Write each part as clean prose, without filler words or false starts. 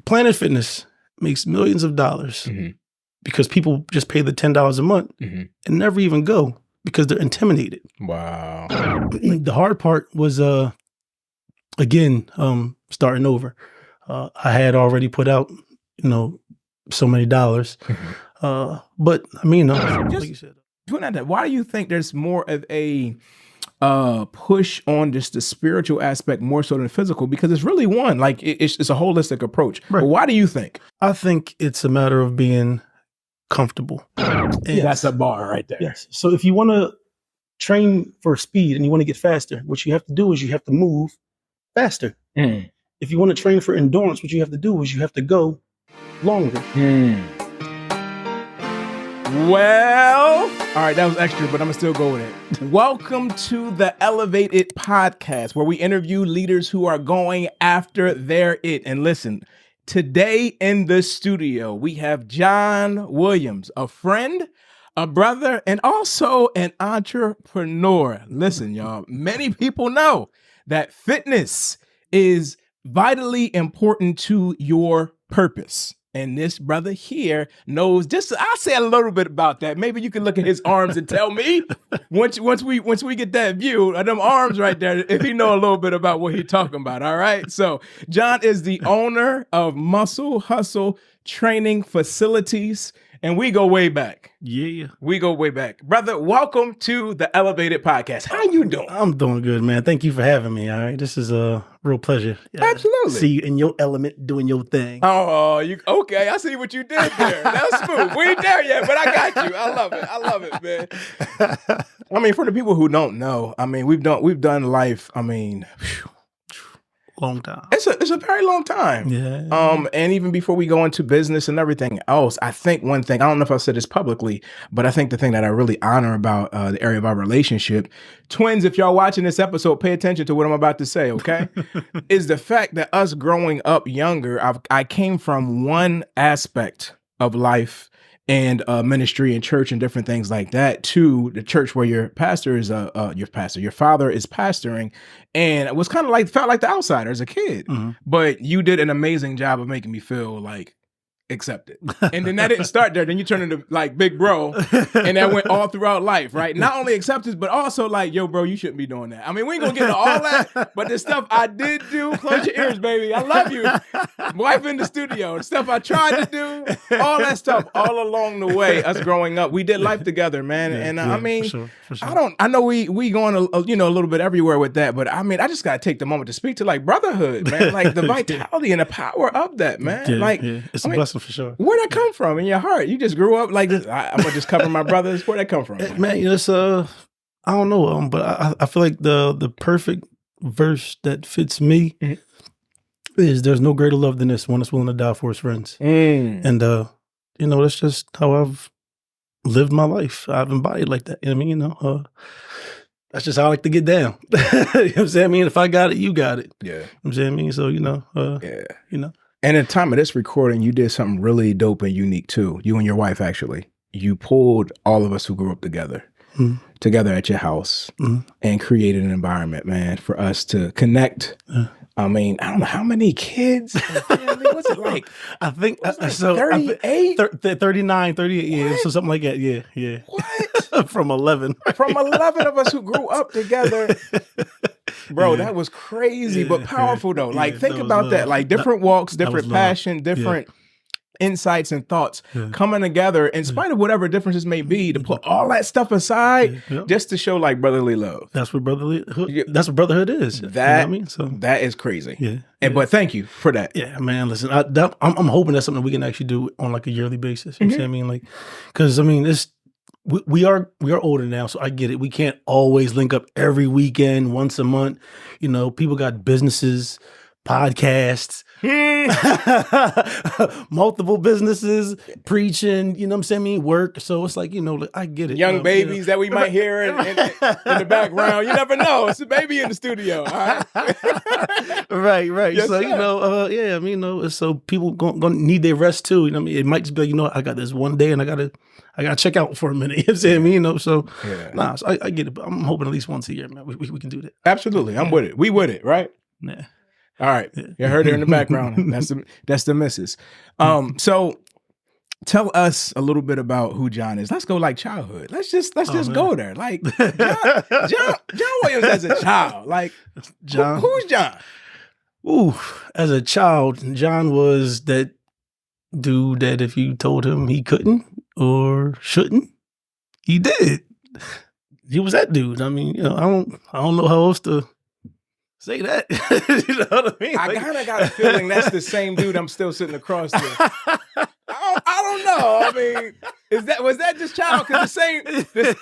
Planet Fitness makes millions of dollars because people just pay the $10 a month and never even go because they're intimidated. Wow. The hard part was, again, starting over. I had already put out, so many dollars. But I mean, like you said. Why do you think there's more of a push on just the spiritual aspect more so than physical? Because it's really one, like it's a holistic approach. Right. But why do you think? I think it's a matter of being comfortable. That's a bar right there. Yes. So if you want to train for speed and you want to get faster, what you have to do is you have to move faster. If you want to train for endurance, what you have to do is you have to go longer. Well, all right, that was extra, but I'm gonna still go with it. Welcome to the Elevate I.T podcast, where we interview leaders who are going after their it. And listen, today in the studio, we have Jon Williams, a friend, a brother, and also an entrepreneur. Listen, y'all, many people know that fitness is vitally important to your purpose. And this brother here knows I'll say a little bit about that. Maybe you can look at his arms and tell me once we get that view of them arms right there, if he know a little bit about what he's talking about. All right. So Jon is the owner of Muscle Hustle Training Facilities. And we go way back. Yeah. We go way back. Brother, welcome to the Elevate I.T podcast. How you doing? I'm doing good, man. Thank you for having me. All right. This is a real pleasure. Absolutely. See you in your element doing your thing. Oh, okay. I see what you did there. That was smooth. We ain't there yet, but I got you. I love it, man. I mean, for the people who don't know, I mean, we've done life. I mean, long time. It's a very long time. Yeah. And even before we go into business and everything else, I think one thing, I don't know if I said this publicly, but I think the thing that I really honor about the area of our relationship, twins, if y'all watching this episode, pay attention to what I'm about to say, okay? Is the fact that us growing up younger, I came from one aspect of life and ministry and church and different things like that to the church where your pastor is your father is pastoring, and it was kind of felt like the outsider as a kid, but you did an amazing job of making me feel like accepted. And then that didn't start there. Then you turn into like big bro, and that went all throughout life, right? Not only acceptance, but also like, yo, bro, you shouldn't be doing that. I mean, we ain't gonna get into all that, but the stuff I did do, close your ears, baby. I love you. Wife in the studio, the stuff I tried to do, all that stuff, all along the way, us growing up, we did life together, man. I mean, for sure. I know we going a little bit everywhere with that, but I mean, I just gotta take the moment to speak to like brotherhood, man, like the vitality and the power of that, man. It's a blessing for sure. Where'd that come from in your heart? You just grew up like this. I'm gonna just cover my brothers. Where'd that come from? Man, it's I don't know, but I feel like the perfect verse that fits me is there's no greater love than this, one that's willing to die for his friends. And that's just how I've lived my life. I've embodied like that. You know what I mean? That's just how I like to get down. You know what I'm saying? I mean, if I got it, you got it. Yeah. You know what I'm saying? I mean, so And at the time of this recording, you did something really dope and unique too. You and your wife, actually. You pulled all of us who grew up together at your house and created an environment, man, for us to connect. I mean, I don't know how many kids. What's it like? I think so 38? 39, 38 years, so something like that. Yeah. What? From 11. From 11 of us who grew up together. Bro, that was crazy, but powerful though. Like, think about that. Like different walks, different passion, different insights and thoughts coming together in spite of whatever differences may be, to put all that stuff aside just to show like brotherly love. That's what brotherhood is. That, you know what I mean? So that is crazy. But thank you for that. Yeah, man, listen, I'm hoping that's something we can actually do on like a yearly basis. You know what I mean? Like, because I mean, we are older now, so I get it. We can't always link up every weekend, once a month. You know, people got businesses, podcasts, multiple businesses, preaching, you know what I'm saying? I mean, work. So it's like, I get it. Young babies that we might hear in the background. You never know. It's a baby in the studio. All right. Right. Yes, so, sir. So people gonna need their rest too. You know what I mean? It might just be like, I got this one day and I gotta check out for a minute. You know what I'm saying? So I get it. But I'm hoping at least once a year, man, we can do that. Absolutely. I'm with it. We with it, right? Yeah. All right. You heard her in the background. That's the missus. So tell us a little bit about who Jon is. Let's go like childhood. Let's just go there. Like Jon Williams as a child. Like Jon. Who's Jon? Ooh, as a child, Jon was that dude that if you told him he couldn't or shouldn't, he did. He was that dude. I mean, you know, I don't know how else to say that. You know what I mean? I kind of got a feeling that's the same dude I'm still sitting across to. I don't know. I mean, was that just child? Because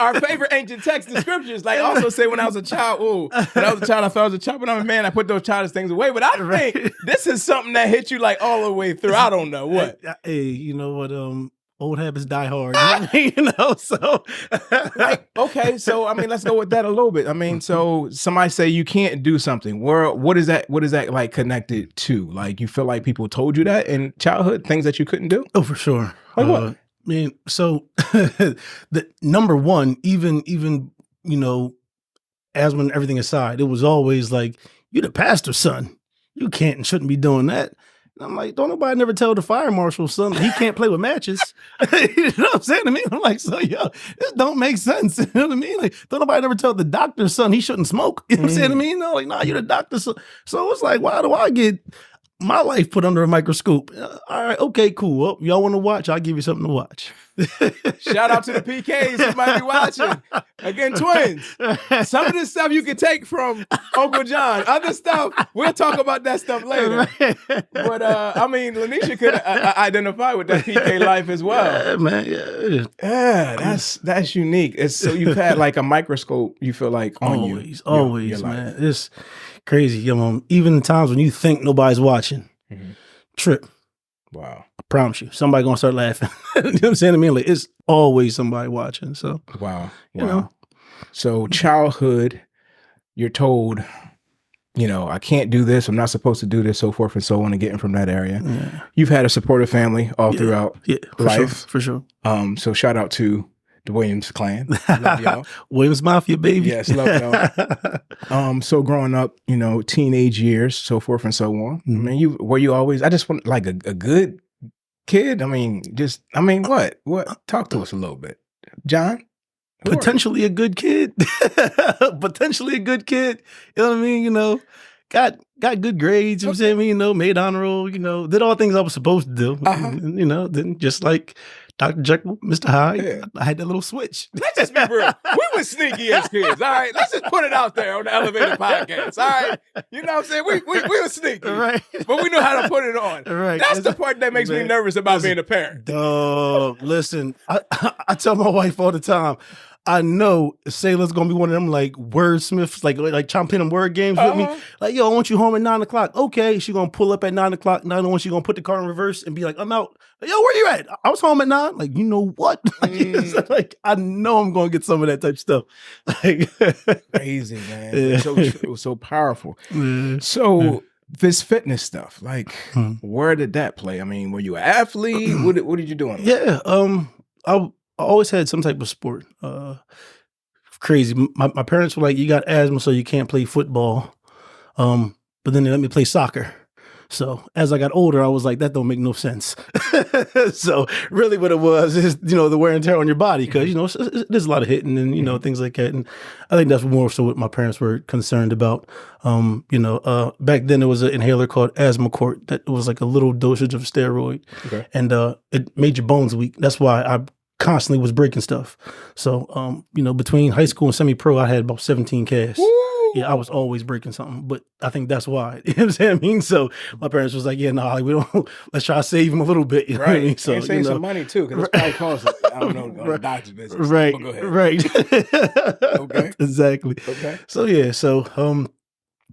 our favorite ancient text, the scriptures, like also say when I was a child, when I was a child, I thought I was a child, but I'm a man, I put those childish things away. But I think this is something that hit you like all the way through. I don't know what. Hey, you know what? Old habits die hard. You know, so like, okay, so I mean, let's go with that a little bit. I mean, so somebody say you can't do something. What is that like connected to? Like, you feel like people told you that in childhood, things that you couldn't do? Oh, for sure. Like what? I mean, so the number one, even you know, asthma and everything aside, it was always like, you're the pastor's son. You can't and shouldn't be doing that. I'm like, don't nobody never tell the fire marshal son he can't play with matches. You know what I'm saying to me? I'm like, so yo, this don't make sense. You know what I mean? Like, don't nobody never tell the doctor's son he shouldn't smoke. You know what I'm saying to me? You know, like, nah, you're the doctor's son. So it's like, why do I get my life put under a microscope? All right, okay, cool. Well, y'all want to watch? I'll give you something to watch. Shout out to the PKs who might be watching. Again, twins. Some of this stuff you can take from Uncle Jon. Other stuff, we'll talk about that stuff later. But I mean, Lanisha could identify with that PK life as well. Yeah, man. Yeah, that's unique. It's so you've had like a microscope. You feel like on always, your man. It's crazy. You know, even the times when you think nobody's watching, trip. Wow. I promise you, somebody gonna start laughing. You know what I'm saying to me? Like, it's always somebody watching. So wow. You know. So childhood, you're told, you know, I can't do this, I'm not supposed to do this, so forth and so on, and getting from that area. Yeah. You've had a supportive family all throughout life. For sure. So shout out to the Williams clan. Love y'all. Williams Mafia, baby. Yes, love y'all. So growing up, you know, teenage years, so forth and so on. I mean, were you always, I just want like a good kid? I mean, what? Talk to us a little bit. Jon? Potentially a good kid. Potentially a good kid. You know what I mean? You know, got good grades, you know what I'm saying? You know, made honor roll, you know, did all the things I was supposed to do. And, you know, then just like Dr. Jekyll, Mr. Hyde, I had that little switch. Let's just be real. We were sneaky as kids, all right? Let's just put it out there on the Elevated podcast, all right? You know what I'm saying? We were sneaky, right? But we knew how to put it on. Right. That's the part that makes me nervous about being a parent. Listen, I tell my wife all the time, I know Sailor's gonna be one of them like wordsmiths, like chomping them word games with me. Like, yo, I want you home at 9 o'clock. Okay, she gonna pull up at 9 o'clock. 9:01, she gonna put the car in reverse and be like, I'm out. Like, yo, where you at? I was home at 9. Like, you know what? Like, I know I'm gonna get some of that type of stuff. Like, crazy, man. Yeah. So true. It was so powerful. So this fitness stuff, like, where did that play? I mean, were you an athlete? What did you do? Yeah, I always had some type of sport. Crazy. My parents were like, you got asthma, so you can't play football. But then they let me play soccer. So as I got older, I was like, that don't make no sense. So really what it was is, you know, the wear and tear on your body. Because, you know, there's a lot of hitting and, you know, things like that. And I think that's more so what my parents were concerned about. You know, back then there was an inhaler called 𝐓𝐴zmacort that was like a little dosage of steroid. Okay. And it made your bones weak. That's why I constantly was breaking stuff. So, you know, between high school and semi-pro, I had about 17 casts. Woo! Yeah, I was always breaking something, but I think that's why. You know what I'm saying? I mean, so my parents was like, yeah, no, we don't, let's try to save him a little bit. You know what I mean? So, and save some money too, because it's probably costs, I don't know, the doctor's business. Right, go ahead. Right. Okay. Exactly. Okay. So, yeah,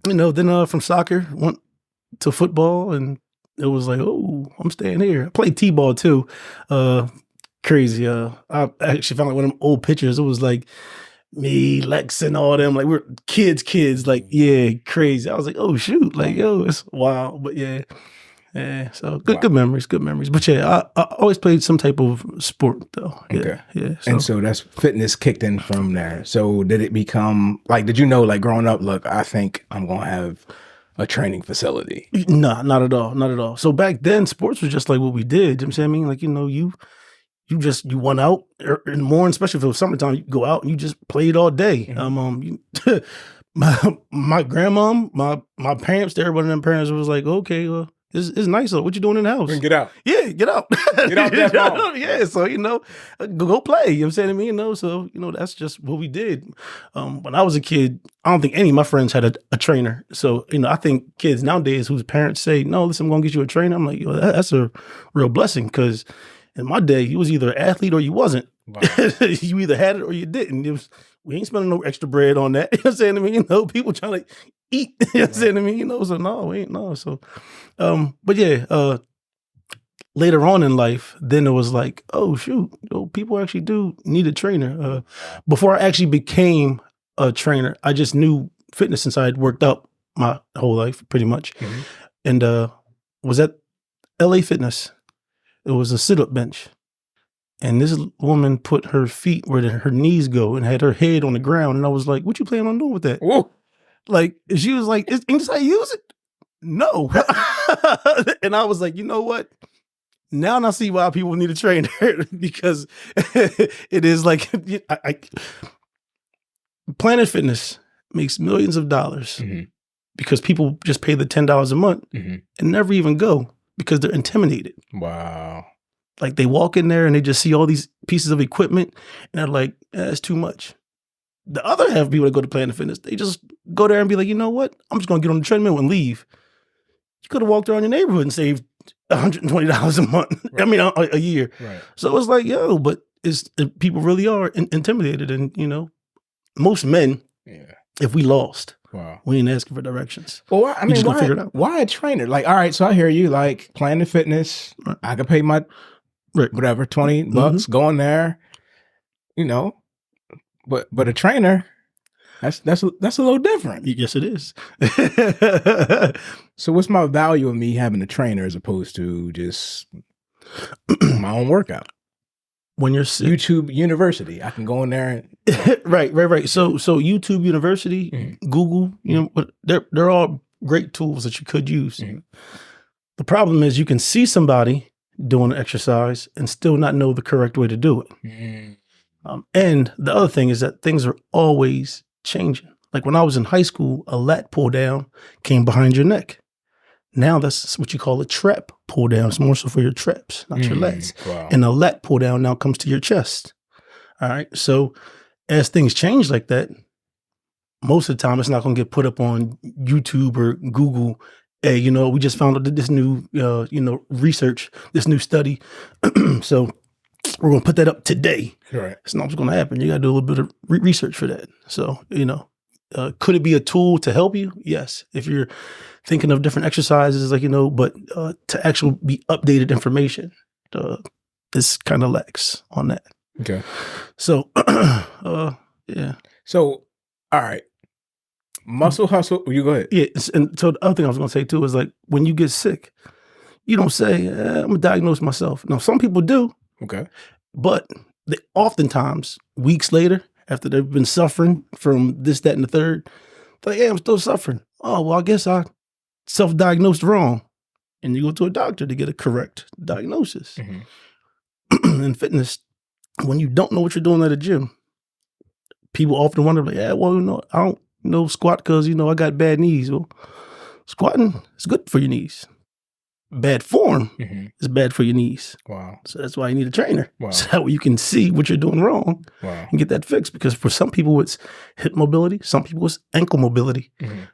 you know, then from soccer, went to football, and it was like, oh, I'm staying here. I played T-ball too. Crazy. I actually found like one of them old pictures. It was like me, Lex, and all them. Like, we're kids. Like, yeah, crazy. I was like, oh shoot, like, yo, it's wild. But yeah. So good memories. But yeah, I always played some type of sport though. Yeah, okay. Yeah. And so that's fitness kicked in from there. So did it become like? Did you know, like growing up? Look, I think I'm gonna have a training facility. No, not at all. Not at all. So back then, sports was just like what we did. You know what I'm saying? I mean, like, you went out in the morning, especially if it was summertime, you go out and you just played all day. My grandma, my parents, everyone of them parents was like, okay, well, it's nice. What you doing in the house? Get out. Yeah, get out. Get out that phone. Yeah, so, go play. You know what I'm saying to me? So, that's just what we did. When I was a kid, I don't think any of my friends had a trainer. So, I think kids nowadays whose parents say, no, listen, I'm going to get you a trainer. I'm like, that's a real blessing, because in my day, you was either an athlete or you wasn't. Wow. You either had it or you didn't. We ain't spending no extra bread on that. You know what I'm saying to me? People trying to eat. You know what I'm saying to me? So no, we ain't no. So, but yeah, later on in life, then it was like, oh shoot, people actually do need a trainer. Before I actually became a trainer, I just knew fitness since I had worked out my whole life pretty much. And was at LA Fitness. It was a sit-up bench. And this woman put her feet where her knees go and had her head on the ground. And I was like, what you plan on doing with that? Whoa. Like, she was like, ain't this how you use it? No. And I was like, you know what? Now I see why people need a trainer, because it is like, Planet Fitness makes millions of dollars because people just pay the $10 a month and never even go because they're intimidated. Wow. Like, they walk in there and they just see all these pieces of equipment and they're like, it's too much. The other half of people that go to Planet Fitness, they just go there and be like, you know what? I'm just going to get on the treadmill and leave. You could have walked around your neighborhood and saved $120 a month. Right. I mean, a year. Right. So it's like, but people really are intimidated. And, most men, if we lost, we ain't asking for directions. Well, I mean, why a trainer? Like, all right, so I hear you, like, Planet Fitness. Right. I could pay my whatever, $20, go in there, but a trainer, that's a little different. Yes, it is. So what's my value of me having a trainer as opposed to just my own workout? When you're sick. YouTube University, I can go in there and right. So YouTube University, Google, they're all great tools that you could use. The problem is you can see somebody doing an exercise and still not know the correct way to do it. And the other thing is that things are always changing. Like when I was in high school, a lat pull down came behind your neck. Now that's what you call a trap pull down. It's more so for your traps, not your lats. Wow. And a lat pull down now comes to your chest. All right. So as things change like that, most of the time it's not going to get put up on YouTube or Google. Hey, we just found out this new, research, this new study. So we're going to put that up today. Right. It's not what's going to happen. You got to do a little bit of research for that. So, could it be a tool to help you? Yes. If you're thinking of different exercises, but to actually be updated information, this kind of lacks on that. Okay. So, yeah. So, all right. Muscle hustle. You go ahead. Yeah. And so the other thing I was going to say too is like when you get sick, you don't say, I'm going to diagnose myself. Now, some people do. Okay. But they oftentimes, weeks later, after they've been suffering from this, that, and the third, they're like, hey, I'm still suffering. Oh, well, I guess I self-diagnosed wrong. And you go to a doctor to get a correct diagnosis. In fitness, when you don't know what you're doing at a gym, people often wonder, like, yeah, well, I don't squat because, I got bad knees. Well, squatting is good for your knees. Bad form is bad for your knees. Wow. So that's why you need a trainer. Wow. So that way you can see what you're doing wrong and get that fixed. Because for some people it's hip mobility, some people it's ankle mobility.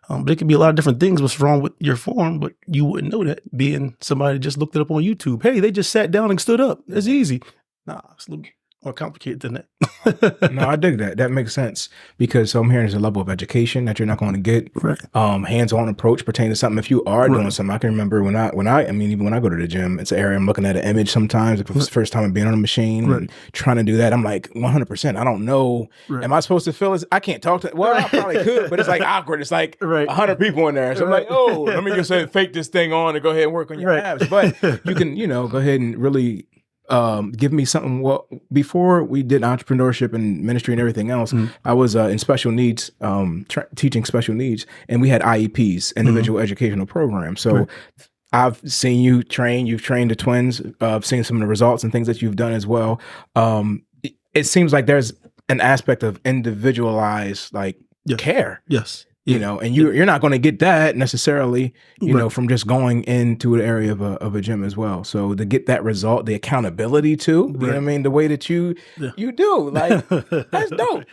But it can be a lot of different things what's wrong with your form, but you wouldn't know that being somebody just looked it up on YouTube. Hey, they just sat down and stood up. That's easy. Nah, it's a little more complicated than that. No, I dig that. That makes sense because I'm hearing there's a level of education that you're not going to get. Right. Hands-on approach pertaining to something. If you are doing something, I can remember even when I go to the gym, it's an area I'm looking at an image sometimes. If it's the first time I'm being on a machine and trying to do that, I'm like 100%. I don't know. Right. Am I supposed to feel this? I can't talk to. Well, I probably could, but it's like awkward. It's like 100 people in there, so I'm like, oh, let me just fake this thing on and go ahead and work on your abs. But you can, go ahead and really give me something. Well, before we did entrepreneurship and ministry and everything else, I was in special needs, teaching special needs, and we had IEPs, individual educational programs. So I've seen you train. You've trained the twins. I've seen some of the results and things that you've done as well. It seems like there's an aspect of individualized care. Yes. You know, and you're not going to get that necessarily, you know, from just going into an area of a gym as well. So to get that result, the accountability too, you know what I mean? The way that you do, like, that's dope.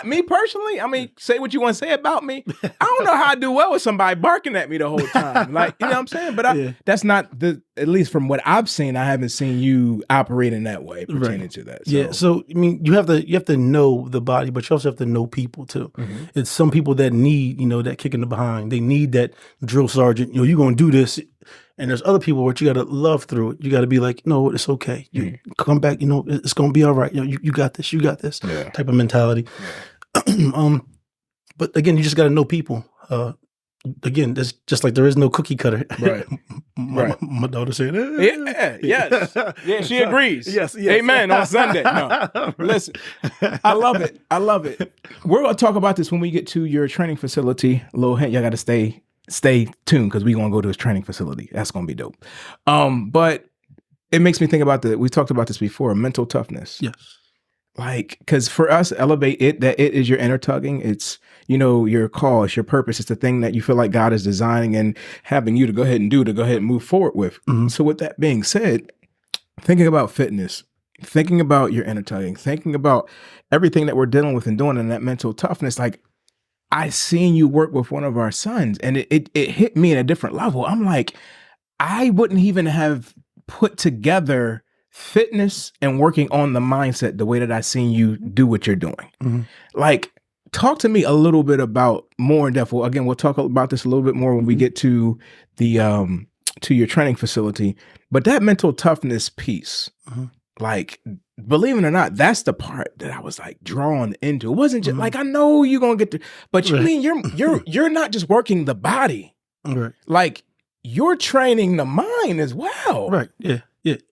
Me personally, I mean, say what you want to say about me. I don't know how I do well with somebody barking at me the whole time. Like, you know what I'm saying? But that's not at least from what I've seen, I haven't seen you operate in that way pertaining to that. So. Yeah. So, I mean, you have to know the body, but you also have to know people too. It's some people that need, you know, that kick in the behind. They need that drill sergeant. You know, you're going to do this. And there's other people where you got to love through it. You got to be like, no, it's okay. You come back. You know, it's going to be all right. You know, you got this. You got this type of mentality. But again, you just got to know people. Again, it's just like there is no cookie cutter. Right. My daughter said, yes. Yeah, she agrees. Yes. Amen on Sunday. No. Listen, I love it. We're going to talk about this when we get to your training facility. A little hint, y'all got to stay tuned because we're going to go to his training facility. That's going to be dope. But it makes me think about we talked about this before, mental toughness. Yes. Like, because for us, Elevate It, that it is your inner tugging. It's, you know, your call, it's your purpose. It's the thing that you feel like God is designing and having you to go ahead and do, to go ahead and move forward with. So with that being said, thinking about fitness, thinking about your inner tugging, thinking about everything that we're dealing with and doing in that mental toughness, like I seen you work with one of our sons and it hit me at a different level. I'm like, I wouldn't even have put together fitness and working on the mindset the way that I seen you do what you're doing. Like, talk to me a little bit about more in depth. Well, again, we'll talk about this a little bit more when we get to the to your training facility. But that mental toughness piece, like, believe it or not, that's the part that I was like drawn into. It wasn't just like, I know you're gonna get to, but you mean you're not just working the body, like you're training the mind as well, right? Yeah.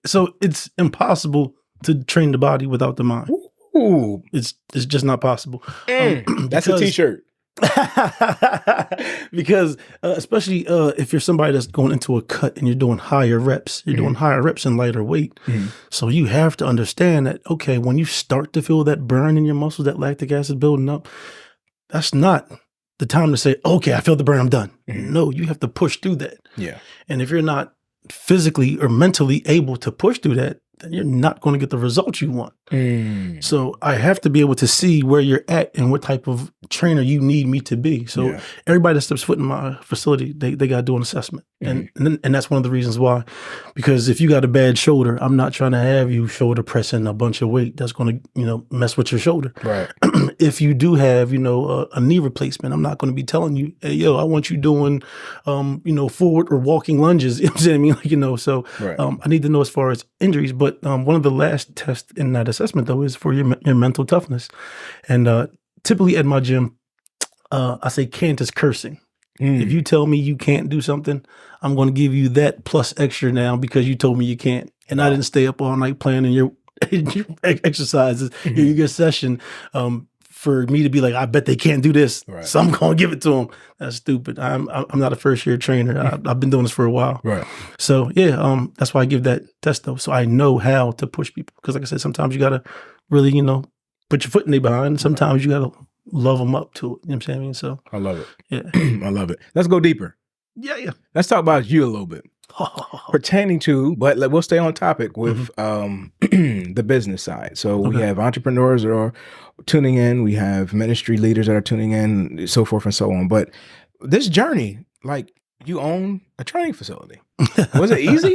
So it's impossible to train the body without the mind. Ooh, it's just not possible. That's a t-shirt. Because especially if you're somebody that's going into a cut and you're doing higher reps, doing higher reps and lighter weight. So you have to understand that, okay, when you start to feel that burn in your muscles, that lactic acid building up, that's not the time to say, okay, I feel the burn, I'm done. No, you have to push through that. Yeah. And if you're not physically or mentally able to push through that, then you're not going to get the results you want. So I have to be able to see where you're at and what type of trainer you need me to be. So everybody that steps foot in my facility, they got to do an assessment. And that's one of the reasons why, because if you got a bad shoulder, I'm not trying to have you shoulder pressing a bunch of weight that's going to, mess with your shoulder. Right. If you do have, a knee replacement, I'm not going to be telling you, hey, yo, I want you doing, forward or walking lunges. You know what I mean? So I need to know as far as injuries. But one of the last tests in that assessment, though, is for your mental toughness. And typically at my gym, I say can't is cursing. If you tell me you can't do something, I'm going to give you that plus extra now because you told me you can't. And I didn't stay up all night planning your exercises, your session, for me to be like, I bet they can't do this. So I'm going to give it to them. That's stupid. I'm not a first year trainer. I've been doing this for a while. So that's why I give that test though. So I know how to push people. Because like I said, sometimes you got to really, put your foot in their behind. Sometimes you got to love them up to it. You know what I'm saying? So I love it. Yeah. I love it. Let's go deeper. Yeah. Let's talk about you a little bit. Pertaining to, but we'll stay on topic with the business side. So we have entrepreneurs that are tuning in. We have ministry leaders that are tuning in, so forth and so on. But this journey, like, you own a training facility. Was it easy?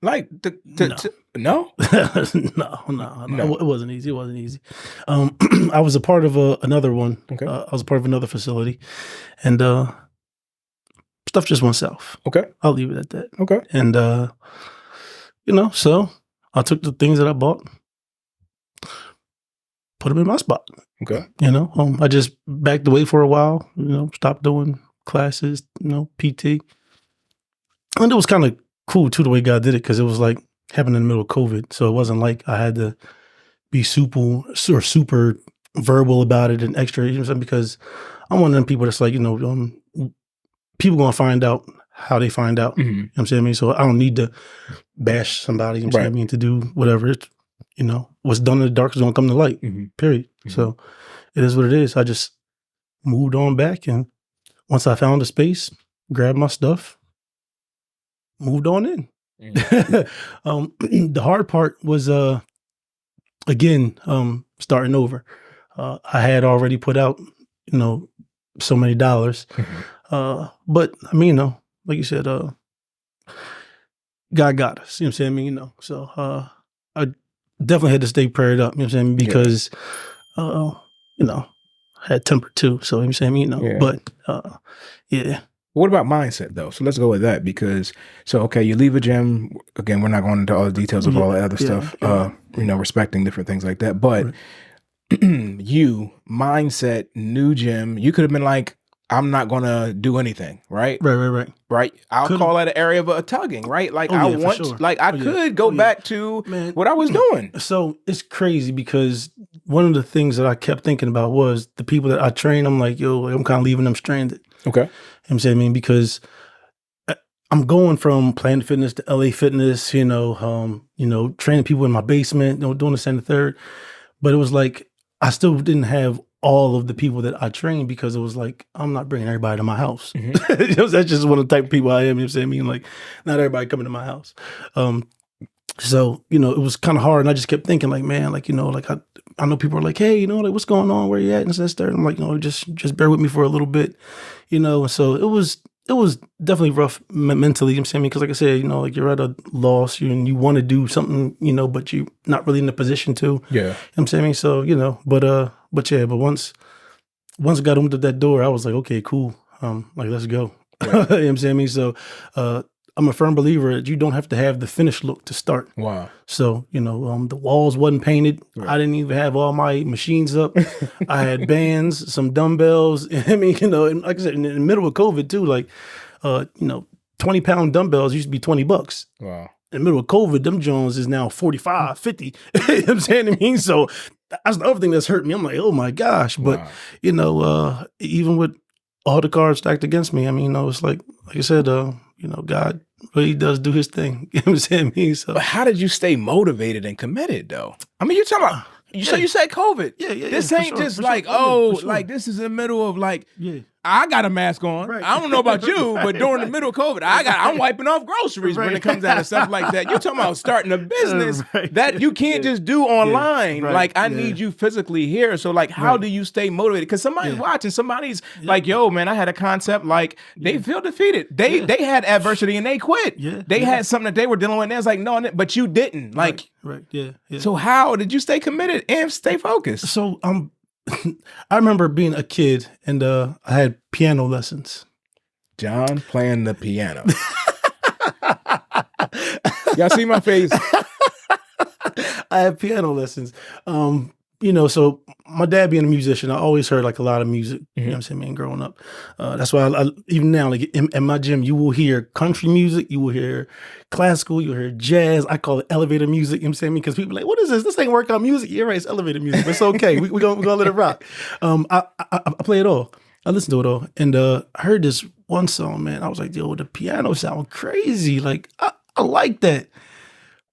Like, no? No, it wasn't easy. It wasn't easy. I was a part of another one. Okay. I was a part of another facility, and stuff just went south. Okay. I'll leave it at that. Okay. And, so I took the things that I bought, put them in my spot. Okay. I just backed away for a while, stopped doing classes, PT. And it was kind of cool too, the way God did it. Cause it was like, happened in the middle of COVID. So it wasn't like I had to be super verbal about it and extra, you know what I'm saying? Because I'm one of them people that's like, people gonna find out how they find out. You know what I'm saying? I mean, so I don't need to bash somebody, you know what I'm saying? I mean, to do whatever. It's, what's done in the dark is gonna come to light. Period. So it is what it is. I just moved on back, and once I found a space, grabbed my stuff, moved on in. The hard part was again, starting over. I had already put out, so many dollars. But I mean, like you said, God got us, you know what I'm saying? I mean, so I definitely had to stay prayed up, you know what I'm saying? Because, I had temper too. So, you know what I'm saying? But yeah. What about mindset though? So let's go with that because, okay, you leave a gym. Again, we're not going into all the details of all the other stuff, respecting different things like that. But mindset, new gym, you could have been like, I'm not going to do anything, right? Right. I'll call that an area of a tugging, right? Like I could go back to what I was doing. So it's crazy because one of the things that I kept thinking about was the people that I train. I'm like, I'm kind of leaving them stranded. Okay. You know what I'm saying? I mean, because I'm going from Planet Fitness to LA Fitness, training people in my basement, doing this and the third. But it was like, I still didn't have all of the people that I trained because it was like, I'm not bringing everybody to my house. That's just one of the type of people I am. You know what I'm saying? I mean, like, not everybody coming to my house. So, it was kind of hard. And I just kept thinking like, man, like, like I know people are like, hey, like, what's going on? Where you at? And this, there. And I'm like, just bear with me for a little bit, And so it was definitely rough mentally, you know what I'm saying? Because like I said, like you're at a loss and you want to do something, but you're not really in a position to. Yeah. You know what I'm saying? So, but once I got into that door, I was like, okay, cool. Like, let's go. Right. You know what I'm saying? So, I'm a firm believer that you don't have to have the finished look to start. Wow. So, the walls wasn't painted. Right. I didn't even have all my machines up. I had bands, some dumbbells. I mean, and like I said, in the middle of COVID too, like, 20-pound dumbbells used to be $20. Wow. In the middle of COVID, them Jones is now 45, 50. You know what I'm saying? I mean, so that's the other thing that's hurt me. I'm like, oh my gosh. But, even with all the cards stacked against me, I mean, it's like I said, God really does do his thing. You know what I'm saying? I mean, so. But how did you stay motivated and committed though? I mean, you're talking about, so you said COVID. Yeah. This ain't just like, like this is in the middle of like, I got a mask on. Right. I don't know about you, but during the middle of COVID, I'm wiping off groceries when it comes out of stuff like that. You're talking about starting a business that you can't just do online. Like I need you physically here. So like, how do you stay motivated? Because somebody's watching, somebody's like, yo, man, I had a concept like they feel defeated. They had adversity and they quit. They had something that they were dealing with and it's like, no, but you didn't. Like, So how did you stay committed and stay focused? So I remember being a kid and I had piano lessons. John playing the piano. Y'all see my face? I had piano lessons. So my dad being a musician, I always heard like a lot of music, you know what I'm saying, man, growing up. That's why I even now, like in my gym, you will hear country music, you will hear classical, you'll hear jazz. I call it elevator music, you know what I'm saying? Because people are like, what is this? This ain't workout music. You're right, it's elevator music, but it's okay. We're gonna let it rock. I play it all. I listen to it all. And I heard this one song, man. I was like, yo, the piano sound crazy. Like, I like that.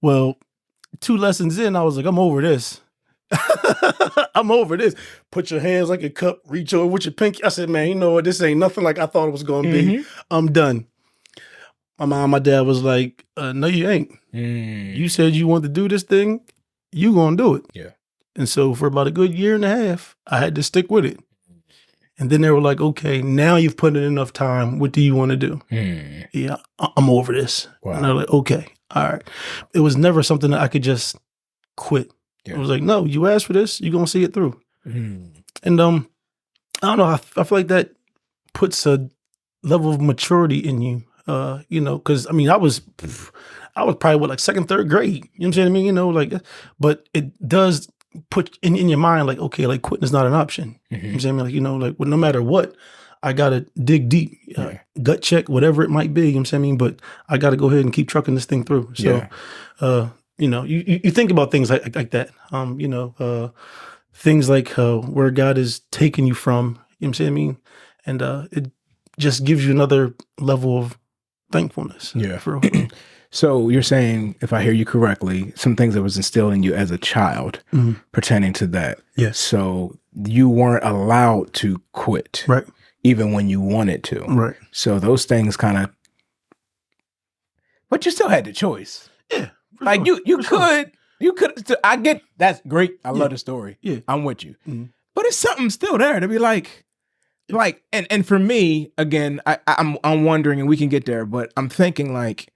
Well, 2 lessons in, I was like, I'm over this. I'm over this. Put your hands like a cup, reach over with your pinky. I said, man, you know what? This ain't nothing like I thought it was going to be. I'm done. My mom, my dad was like, no, you ain't. You said you want to do this thing. You going to do it. Yeah. And so for about a good year and a half, I had to stick with it. And then they were like, okay, now you've put in enough time. What do you want to do? Yeah, I'm over this. Wow. And they're like, okay, all right. It was never something that I could just quit. Yeah. It was like, no, you asked for this, you're going to see it through. And I don't know, I feel like that puts a level of maturity in you, because I mean, I was probably like 2nd, 3rd grade, you know what I'm saying? But it does put in your mind, like, okay, like quitting is not an option. You know what I'm saying? Like, well, no matter what, I got to dig deep, gut check, whatever it might be, you know what I'm saying? But I got to go ahead and keep trucking this thing through. So, you know, you think about things like that, you know, things like where God is taking you from, you know what I'm saying? And it just gives you another level of thankfulness. Yeah. For real. So you're saying, if I hear you correctly, some things that was instilled in you as a child pertaining to that. Yes. So you weren't allowed to quit. Right. Even when you wanted to. Right. So those things kind of, but you still had the choice. Yeah. Like you could, I get, that's great. I love the story. Yeah. I'm with you. But it's something still there to be like, and for me, again, I'm wondering, and we can get there, but I'm thinking like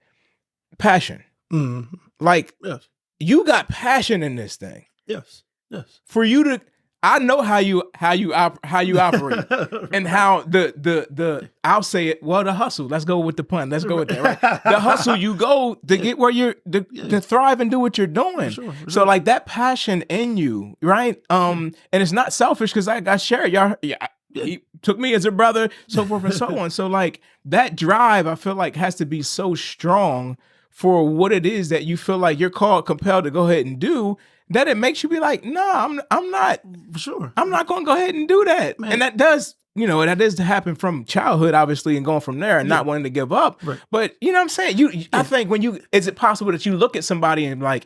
passion. Like you got passion in this thing. Yes. Yes. For you to, I know how you operate and how the I'll say it. Well, the hustle. Let's go with the pun. Let's go with that. Right? The hustle. You go to get where you're to thrive and do what you're doing. For sure. So like that passion in you, right? And it's not selfish because I share it. Y'all. Yeah. He took me as a brother, so forth and so on. So like that drive, I feel like has to be so strong for what it is that you feel like you're compelled to go ahead and do, that it makes you be like, nah, I'm not. For sure. I'm not going to go ahead and do that. Man. And that does, you know, that is to happen from childhood, obviously, and going from there and not wanting to give up. Right. But you know what I'm saying? I think is it possible that you look at somebody and like,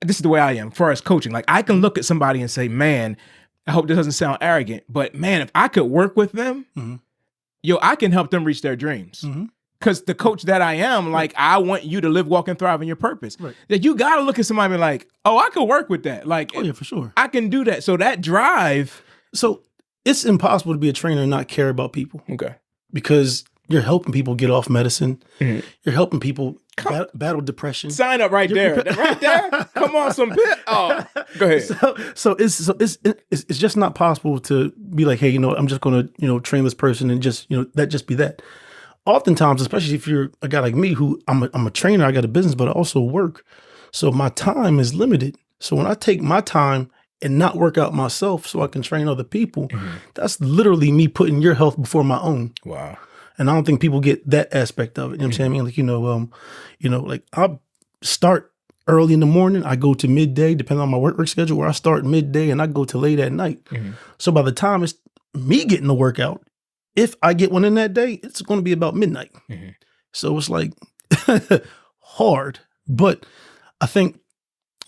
this is the way I am, as far as coaching. Like I can look at somebody and say, man, I hope this doesn't sound arrogant, but man, if I could work with them, I can help them reach their dreams. Because the coach that I am, like, I want you to live, walk, and thrive in your purpose. Right. That you got to look at somebody and be like, oh, I could work with that. Like, oh, yeah, for sure. I can do that. So that drive. So it's impossible to be a trainer and not care about people. Okay. Because you're helping people get off medicine. You're helping people battle depression. Sign up right there. Right there. Come on, some pit. Oh, go ahead. So it's just not possible to be like, hey, you know, I'm just going to, you know, train this person and just, you know, that just be that. Oftentimes, especially if you're a guy like me who I'm a trainer, I got a business, but I also work. So my time is limited. So when I take my time and not work out myself so I can train other people, that's literally me putting your health before my own. Wow. And I don't think people get that aspect of it. You know what I'm saying? I mean, like, like I start early in the morning, I go to midday, depending on my work schedule, where I start midday and I go to late at night. So by the time it's me getting the workout, if I get one in that day, it's going to be about midnight. So it's like hard, but I think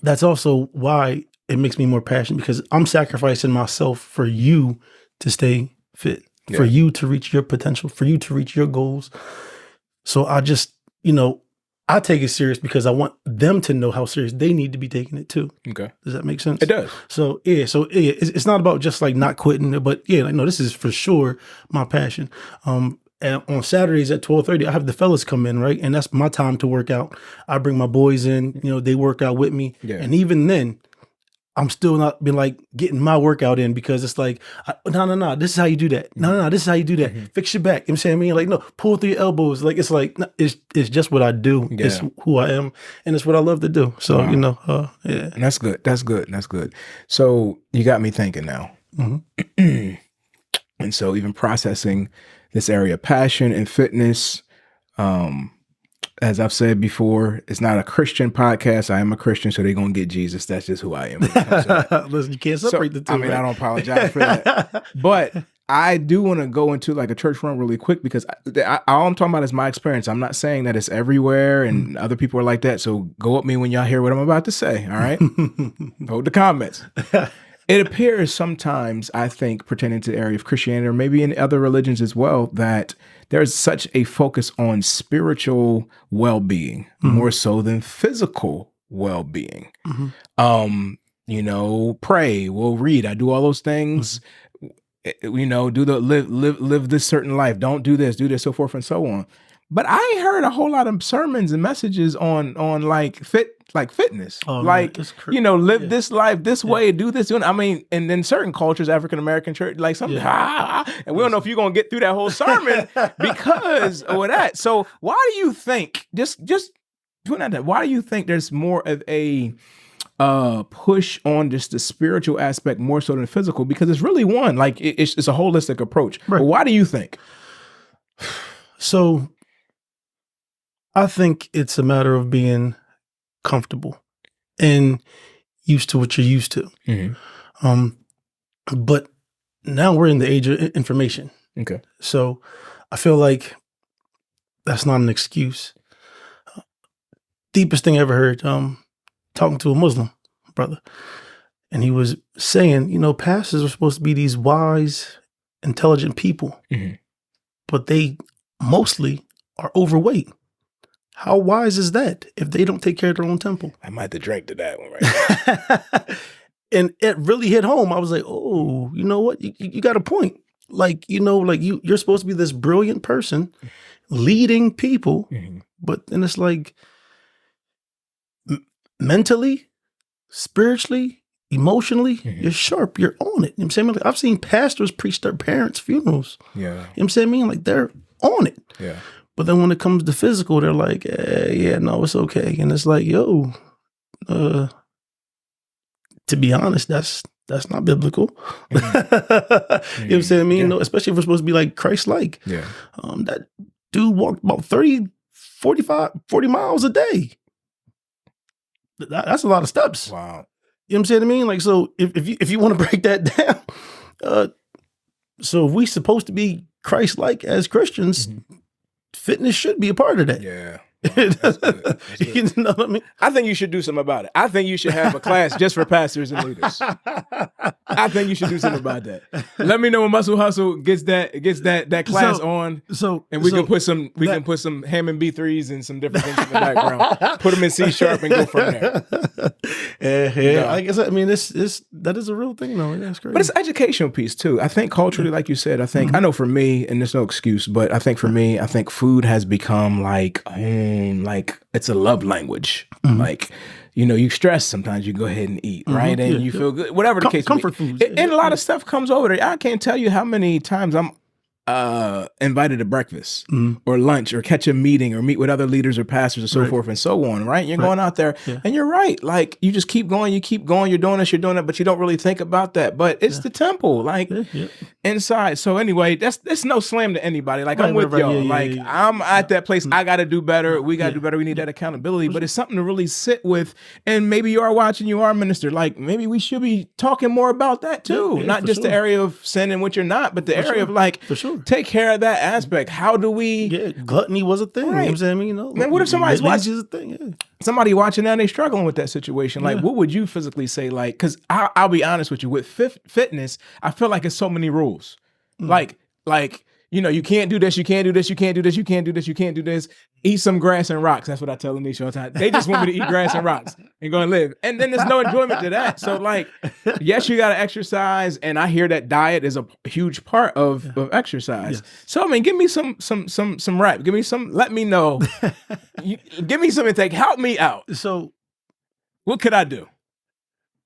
that's also why it makes me more passionate, because I'm sacrificing myself for you to stay fit, for you to reach your potential, for you to reach your goals. So I just, you know, I take it serious because I want them to know how serious they need to be taking it too. Okay. Does that make sense? It does. So it's not about just like not quitting, but like, no, this is for sure my passion. And on Saturdays at 12:30, I have the fellas come in, right? And that's my time to work out. I bring my boys in, you know, they work out with me. Yeah. And even then, I'm still not been like getting my workout in, because it's like, no, this is how you do that. No, this is how you do that. Fix your back. You know what I'm saying? I mean, like, no, pull through your elbows. Like, it's like, no, it's just what I do. Yeah. It's who I am. And it's what I love to do. So, you know, yeah. And that's good. That's good. That's good. So you got me thinking now. And so even processing this area of passion and fitness, as I've said before, it's not a Christian podcast. I am a Christian, so they're going to get Jesus. That's just who I am. Listen, you can't separate the two. I mean, right? I don't apologize for that. But I do want to go into like a church run really quick, because all I'm talking about is my experience. I'm not saying that it's everywhere and other people are like that. So go at me when y'all hear what I'm about to say. All right. Hold the comments. It appears sometimes, I think, pertaining to the area of Christianity, or maybe in other religions as well, that there's such a focus on spiritual well-being more so than physical well-being. You know, pray, we'll read, I do all those things. You know, do the live this certain life. Don't do this, so forth and so on. But I ain't heard a whole lot of sermons and messages on like fitness, like, you know, live this life this way, do this. I mean, and then certain cultures, African-American church, like something, and we don't know if you're going to get through that whole sermon because of that. So why do you think, just putting out that, why do you think there's more of a push on just the spiritual aspect more so than physical, because it's really one, like it's a holistic approach. Right. But why do you think? So I think it's a matter of being comfortable and used to what you're used to. But now we're in the age of information. Okay. So I feel like that's not an excuse. Deepest thing I ever heard, talking to a Muslim brother, and he was saying, pastors are supposed to be these wise, intelligent people, but they mostly are overweight. How wise is that if they don't take care of their own temple? I might have to drink to that one right And it really hit home. I was like, oh, you know what? You got a point. Like, you're supposed to be this brilliant person leading people, but then it's like mentally, spiritually, emotionally, you're sharp. You're on it. You know what I'm saying? Like, I've seen pastors preach their parents' funerals. Yeah. You know what I'm saying? Like, they're on it. Yeah. But then when it comes to physical, they're like, yeah, no, it's okay. And it's like, yo, to be honest, that's not biblical. You know what I'm saying? Yeah. Especially if we're supposed to be like Christ-like. Yeah. That dude walked about 40 miles a day. That's a lot of steps. Wow. You know what I'm saying? Like, so if you want to break that down, so if we supposed to be Christ-like as Christians, fitness should be a part of that. Yeah. Wow, that's good. That's good. You know what I mean? I think you should do something about it. I think you should have a class just for pastors and leaders. I think you should do something about that. Let me know when Muscle Hustle gets that class on. And we can put some Hammond B3s and some different things in the background. Put them in C# and go from there. Yeah. I guess that is a real thing though. That's crazy. But it's an educational piece too. I think culturally, like you said, I know for me, and there's no excuse, but I think for me, food has become like it's a love language. Like, you stress sometimes, you go ahead and eat, right? And you feel good, whatever the case. Comfort foods. And a lot of stuff comes over there. I can't tell you how many times I'm invited to breakfast or lunch or catch a meeting or meet with other leaders or pastors or so forth and so on, right? You're going out there and you're right. Like, you just keep going, you're doing this, you're doing it, but you don't really think about that. But it's the temple, like inside. So anyway, that's no slam to anybody. Like, I'm with y'all. I'm at that place. I got to do better. We got to do better. We need that accountability, but it's something to really sit with. And maybe you are watching, you are a minister. Like, maybe we should be talking more about that too. Not just the area of sin and what you're not, but the area of like, take care of that aspect. How do we? Yeah, gluttony was a thing. Right. You know what I'm saying? Man, what if somebody's watching? A thing. Yeah. Somebody watching that and they struggling with that situation. Like, what would you physically say? Like, because I'll be honest with you, with fitness, I feel like it's so many rules. Like. You can't do this, you can't do this, you can't do this, you can't do this, you can't do this. Eat some grass and rocks. That's what I tell Anisha all the time. They just want me to eat grass and rocks and go and live. And then there's no enjoyment to that. So like, yes, you got to exercise. And I hear that diet is a huge part of exercise. Yes. So, I mean, give me some rap. Give me some, let me know. Give me some intake. Help me out. So what could I do?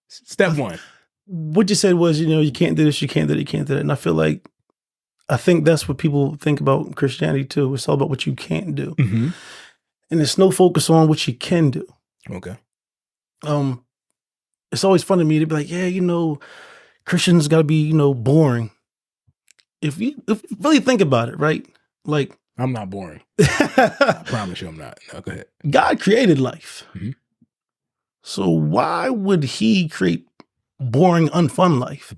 Step one. What you said was, you can't do this, you can't do that, you can't do that. And I think that's what people think about Christianity too. It's all about what you can't do. And there's no focus on what you can do. Okay. It's always fun to me to be like, yeah, Christians got to be, boring. If you really think about it, right? Like, I'm not boring. I promise you I'm not. No, go ahead. God created life. So why would he create boring, unfun life?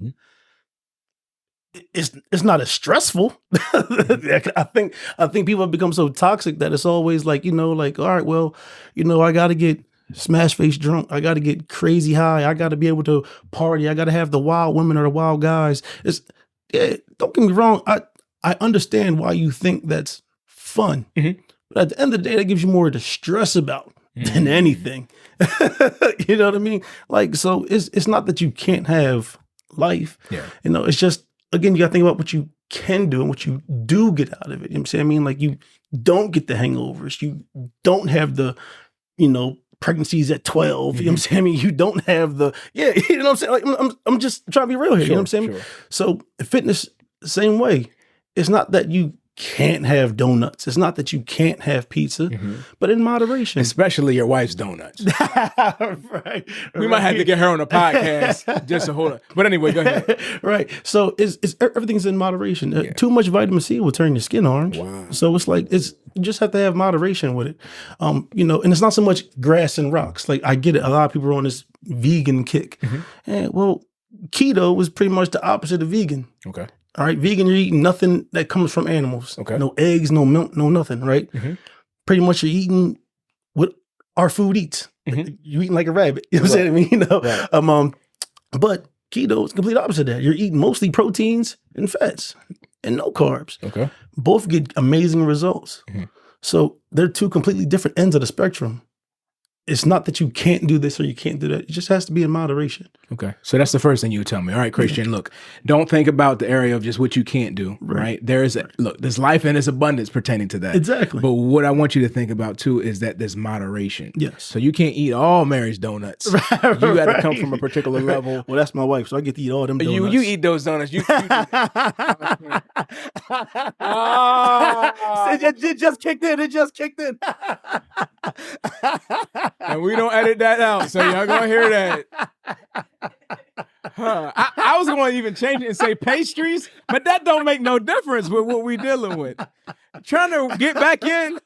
It's not as stressful. I think people have become so toxic that it's always like, like, all right, well, I got to get smash face drunk. I got to get crazy high. I got to be able to party. I got to have the wild women or the wild guys. Don't get me wrong. I understand why you think that's fun, but at the end of the day, that gives you more to stress about than anything. You know what I mean? Like, so it's not that you can't have life. Yeah. It's just, again, you got to think about what you can do and what you do get out of it. You know what I'm saying? I mean, like, you don't get the hangovers. You don't have the, pregnancies at 12. You know what I'm saying? I mean, you don't have the, you know what I'm saying? Like, I'm just trying to be real here. You know what I'm saying? Sure. So fitness, same way. It's not that you can't have donuts. It's not that you can't have pizza, but in moderation. Especially your wife's donuts. Right. We might have to get her on a podcast just to hold on. But anyway, go ahead. Right. So it's everything's in moderation. Too much vitamin C will turn your skin orange. Wow. So it's like you just have to have moderation with it. You know, and it's not so much grass and rocks. Like I get it. A lot of people are on this vegan kick. And well, keto was pretty much the opposite of vegan. Okay. All right, vegan, you're eating nothing that comes from animals. Okay. No eggs, no milk, no nothing, right? Pretty much you're eating what our food eats. You're eating like a rabbit. You know what I'm saying? I mean, you know, Right. But keto is the complete opposite of that. You're eating mostly proteins and fats and no carbs. Okay. Both get amazing results. So they're two completely different ends of the spectrum. It's not that you can't do this or you can't do that. It just has to be in moderation. Okay. So that's the first thing you would tell me. All right, Christian, look, don't think about the area of just what you can't do, right? There's life and there's abundance pertaining to that. Exactly. But what I want you to think about too is that there's moderation. Yes. So you can't eat all Mary's donuts. You got to come from a particular level. Well, that's my wife, so I get to eat all them donuts. You eat those donuts. You It just kicked in. It just kicked in. And we don't edit that out, so y'all gonna hear that. I was gonna even change it and say pastries, but that don't make no difference with what we dealing with. Trying to get back in.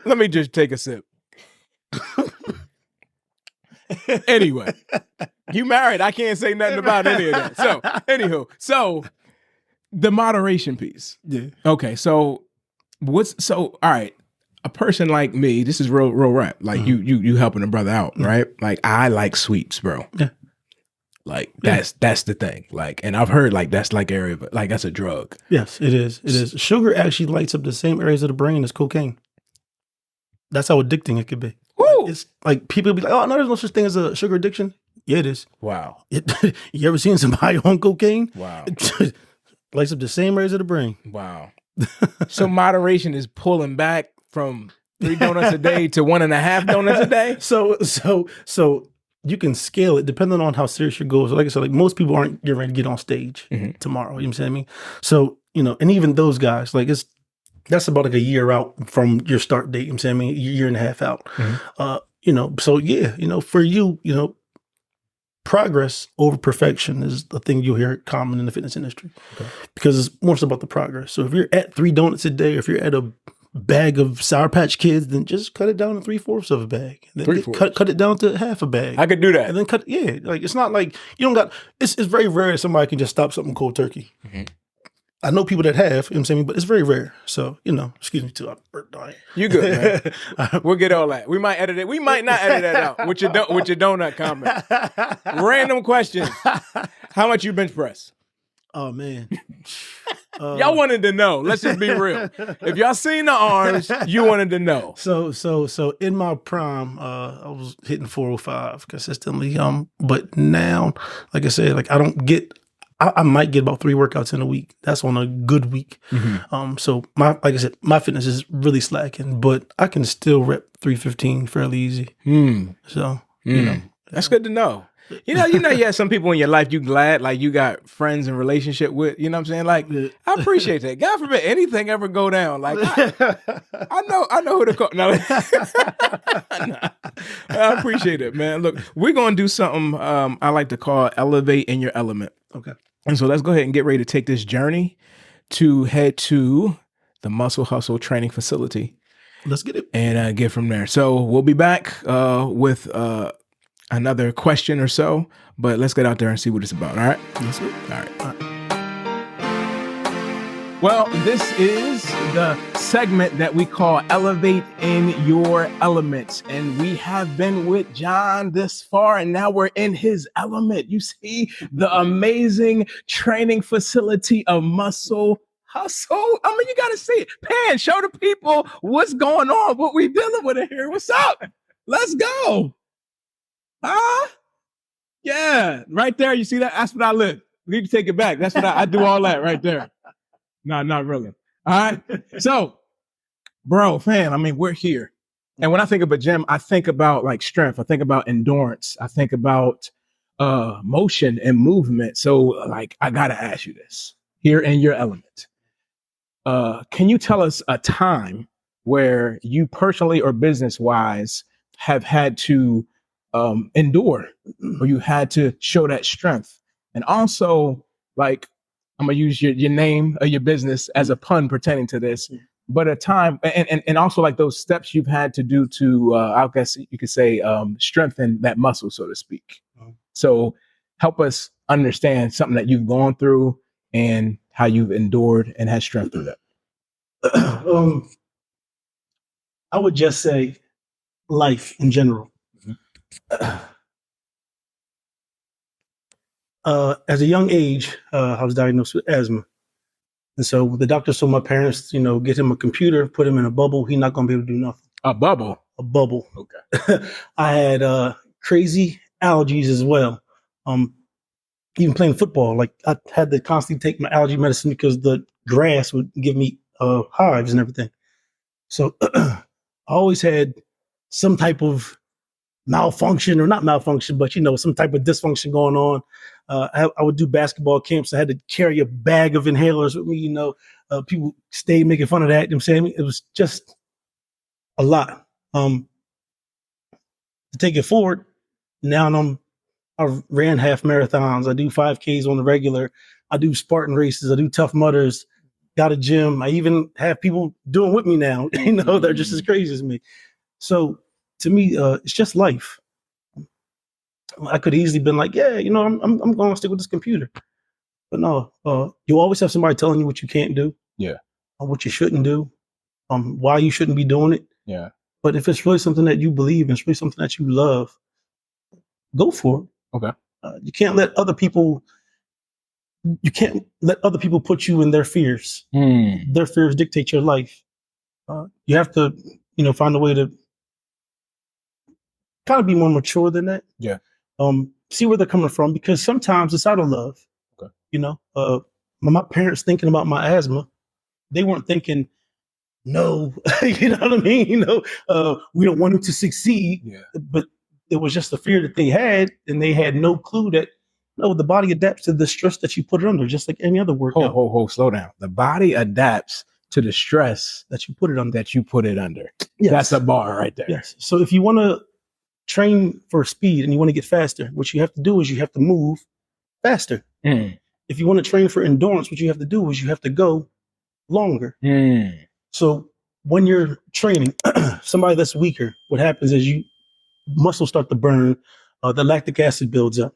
Let me just take a sip. Anyway, you married. I can't say nothing about any of that. So, anywho, the moderation piece. Yeah. Okay, so all right. A person like me, this is real rap. Like you helping a brother out, right? Like I like sweets, bro. Yeah. Like that's the thing. Like, and I've heard like that's like area, but like that's a drug. Yes, it is. It is. Sugar actually lights up the same areas of the brain as cocaine. That's how addicting it could be. Woo! It's like people be like, "Oh, no, there's no such thing as a sugar addiction." Yeah, it is. Wow. You ever seen somebody on cocaine? Wow. It lights up the same areas of the brain. Wow. So moderation is pulling back from 3 donuts a day to 1.5 donuts a day. So you can scale it depending on how serious your goal is. Like I said, like most people aren't getting ready to get on stage tomorrow. You know what I'm saying? I mean, so you know, and even those guys, like that's about like a year out from your start date. You know what I'm saying? I mean, a year and a half out. You know, so yeah, you know, for you, you know, progress over perfection is the thing you'll hear common in the fitness industry because it's more so about the progress. So if you're at 3 donuts a day, or if you're at a bag of Sour Patch Kids, then just cut it down to 3/4 of a bag. Then cut it down to half a bag. I could do that. And then like it's not like you don't got. It's very rare that somebody can just stop something cold turkey. I know people that have, you know what I'm saying, but it's very rare. So, you know, excuse me too, I burped on it. You good, man. We'll get all that. We might edit it. We might not edit that out with your donut comment. Random question. How much you bench press? Oh, man. Y'all wanted to know. Let's just be real. If y'all seen the arms, you wanted to know. So in my prime, I was hitting 405 consistently. But now, like I said, like I might get about 3 workouts in a week. That's on a good week. So like I said, my fitness is really slacking, but I can still rep 315 fairly easy. So you know, that's good to know. You know, you have some people in your life you glad like you got friends in relationship with. You know what I'm saying? Like I appreciate that. God forbid anything ever go down. Like I know who to call. No, I appreciate it, man. Look, we're gonna do something I like to call elevate in your element. Okay. And so let's go ahead and get ready to take this journey to head to the Muscle Hustle training facility. Let's get it. And get from there. So we'll be back with another question or so, but let's get out there and see what it's about. All right? Let's go. All right. Well, this is the segment that we call Elevate in Your Elements. And we have been with Jon this far, and now we're in his element. You see the amazing training facility of Muscle Hustle. I mean, you got to see it. Pan, show the people what's going on, what we dealing with in here. What's up? Let's go. Yeah, right there. You see that? That's what I live. We need to take it back. That's what I do all that right there. No, not really. All right. So, bro, fam, I mean, we're here. And when I think of a gym, I think about like strength. I think about endurance. I think about motion and movement. So like, I got to ask you this here in your element. Can you tell us a time where you personally or business wise have had to endure, or you had to show that strength? And also, like, I'm gonna use your name or your business as a pun pertaining to this, but a time, and also like those steps you've had to do to, I guess you could say, strengthen that muscle, so to speak. So help us understand something that you've gone through and how you've endured and had strength through that. I would just say life in general. As a young age, I was diagnosed with asthma. And so the doctor told my parents, get him a computer, put him in a bubble. He's not going to be able to do nothing. A bubble? A bubble. Okay. I had crazy allergies as well. Even playing football, like I had to constantly take my allergy medicine because the grass would give me hives and everything. So I always had some type of malfunction, or not malfunction, but some type of dysfunction going on. I would do basketball camps. I had to carry a bag of inhalers with me. People stayed making fun of that. You know what I'm saying? It was just a lot. To take it forward, now I ran half marathons. I do 5Ks on the regular. I do Spartan races. I do Tough Mudders. Got a gym. I even have people doing with me now. They're just as crazy as me. So to me, it's just life. I could easily been like, yeah, I'm going to stick with this computer. But no, you always have somebody telling you what you can't do. Yeah. Or what you shouldn't do. Why you shouldn't be doing it. Yeah. But if it's really something that you believe in, it's really something that you love, go for it. Okay. You can't let other people put you in their fears. Their fears dictate your life. You have to, find a way to kind of be more mature than that. Yeah. See where they're coming from, because sometimes it's out of love. Okay. My parents thinking about my asthma, they weren't thinking, no, you know what I mean? We don't want him to succeed. Yeah. But it was just a fear that they had, and they had no clue that the body adapts to the stress that you put it under, just like any other workout. Slow down. The body adapts to the stress that you put it under. Yes. That's a bar right there. Yes. So if you want to train for speed and you want to get faster, what you have to do is you have to move faster. If you want to train for endurance, what you have to do is you have to go longer. So when you're training somebody that's weaker, what happens is muscles start to burn, the lactic acid builds up,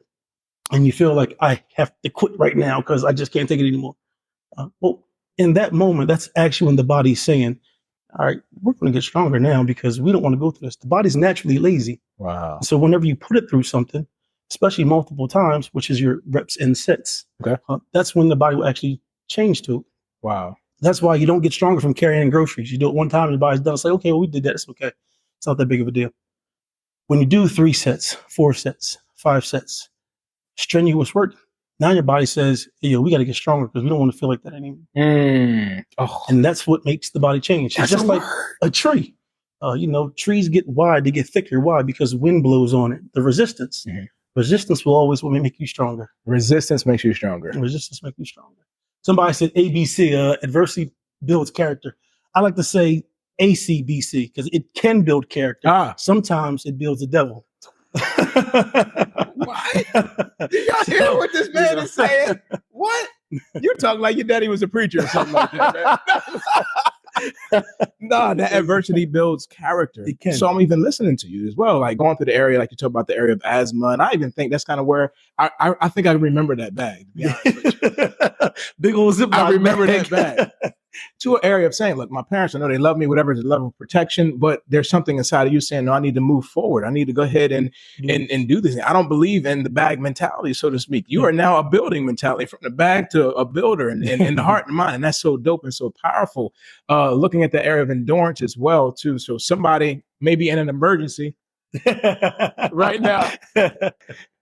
and you feel like I have to quit right now because I just can't take it anymore. Well, in that moment, that's actually when the body's saying, all right, we're going to get stronger now because we don't want to go through this. The body's naturally lazy. Wow. So whenever you put it through something, especially multiple times, which is your reps and sets, that's when the body will actually change to it. Wow. That's why you don't get stronger from carrying groceries. You do it one time and the body's done. It's like, okay, well, we did that. It's okay. It's not that big of a deal. When you do 3 sets, 4 sets, 5 sets, strenuous work, now your body says, hey, we got to get stronger because we don't want to feel like that anymore. And that's what makes the body change. It's just like a tree. Trees get wide, they get thicker. Why? Because wind blows on it. The resistance. Resistance will always make you stronger. Resistance makes you stronger. Resistance makes you stronger. Somebody said ABC, adversity builds character. I like to say ACBC because it can build character. Sometimes it builds the devil. What? Y'all hear what this man is saying? What? You're talking like your daddy was a preacher or something like that, man. No, that adversity builds character. It can. So I'm even listening to you as well, like going through the area, like you talk about the area of asthma. And I even think that's kind of where I think I remember that bag. To be honest with you. Big old zip. I remember that bag. To an area of saying, look, my parents, I know they love me, whatever is the level of protection, but there's something inside of you saying, no, I need to move forward. I need to go ahead and do this. I don't believe in the bag mentality, so to speak. You are now a building mentality, from the bag to a builder, and the heart and mind. And that's so dope and so powerful. Looking at the area of endurance as well, too. So somebody may be in an emergency right now.